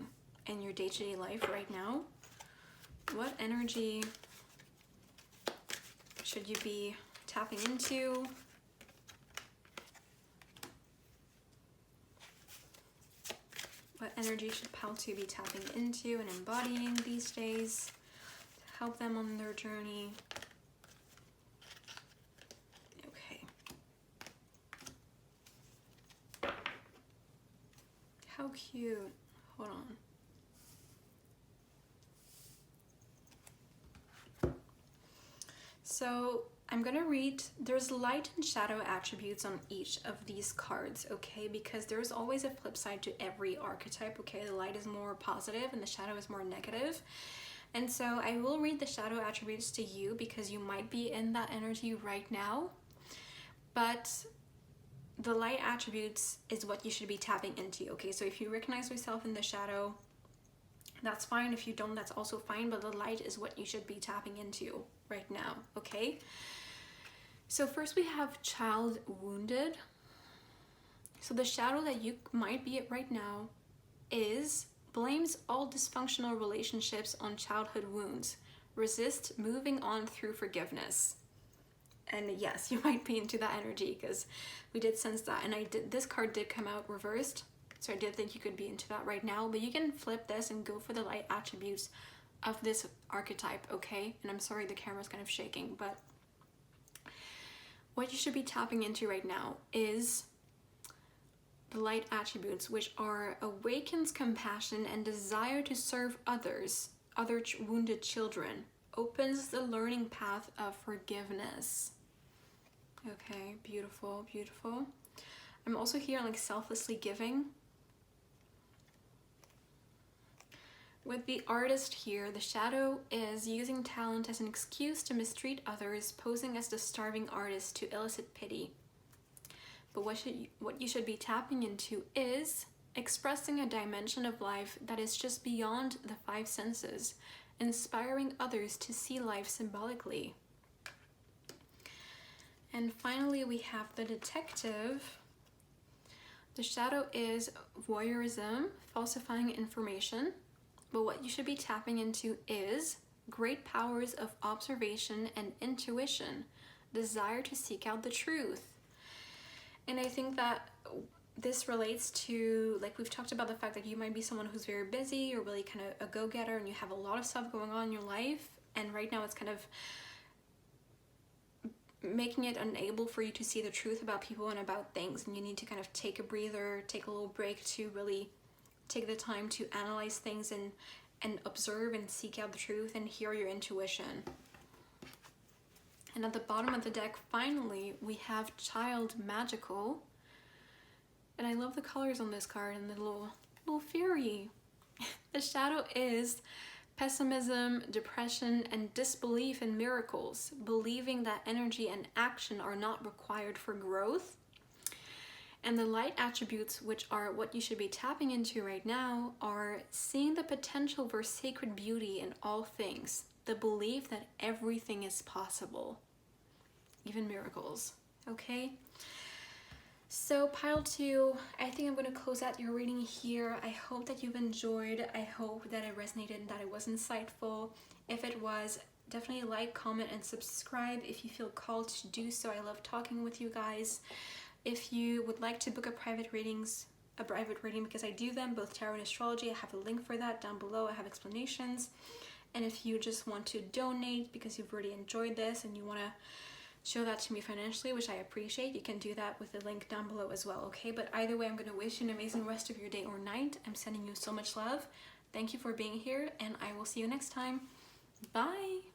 in your day-to-day life right now? What energy should you be tapping into? What energy should Pal2 be tapping into and embodying these days to help them on their journey? How cute. Hold on. So I'm gonna read, there's light and shadow attributes on each of these cards, okay? Because there's always a flip side to every archetype, okay? The light is more positive and the shadow is more negative. And so I will read the shadow attributes to you because you might be in that energy right now. But the light attributes is what you should be tapping into, okay? So if you recognize yourself in the shadow, that's fine. If you don't, that's also fine, but the light is what you should be tapping into right now, okay? So first we have child wounded. So the shadow that you might be at right now is blames all dysfunctional relationships on childhood wounds. Resist moving on through forgiveness. And yes, you might be into that energy because we did sense that. And this card did come out reversed. So I did think you could be into that right now. But you can flip this and go for the light attributes of this archetype, okay? And I'm sorry the camera's kind of shaking, but what you should be tapping into right now is the light attributes, which are awakens compassion and desire to serve others, other wounded children, opens the learning path of forgiveness. Okay, beautiful, beautiful. I'm also here like selflessly giving. With the artist here, the shadow is using talent as an excuse to mistreat others, posing as the starving artist to elicit pity. But what you should be tapping into is expressing a dimension of life that is just beyond the 5 senses, inspiring others to see life symbolically. And finally, we have the detective. The shadow is voyeurism, falsifying information. But what you should be tapping into is great powers of observation and intuition, desire to seek out the truth. And I think that this relates to, like we've talked about the fact that you might be someone who's very busy or really kind of a go-getter and you have a lot of stuff going on in your life. And right now it's kind of making it unable for you to see the truth about people and about things. And you need to kind of take a breather, take a little break to really take the time to analyze things and observe and seek out the truth and hear your intuition. And at the bottom of the deck, finally, we have Child Magical. And I love the colors on this card and the little fairy. The shadow is pessimism, depression, and disbelief in miracles, believing that energy and action are not required for growth. And the light attributes, which are what you should be tapping into right now, are seeing the potential for sacred beauty in all things, the belief that everything is possible, even miracles. okay? So pile 2, I think I'm going to close out your reading here. I hope that you've enjoyed. I hope that it resonated and that it was insightful. If it was, definitely like, comment, and subscribe if you feel called to do so. I love talking with you guys. If you would like to book a private reading, because I do them, both tarot and astrology, I have a link for that down below. I have explanations. And if you just want to donate because you've already enjoyed this and you want to show that to me financially, which I appreciate, you can do that with the link down below as well, okay? But either way, I'm going to wish you an amazing rest of your day or night. I'm sending you so much love. Thank you for being here, and I will see you next time. Bye!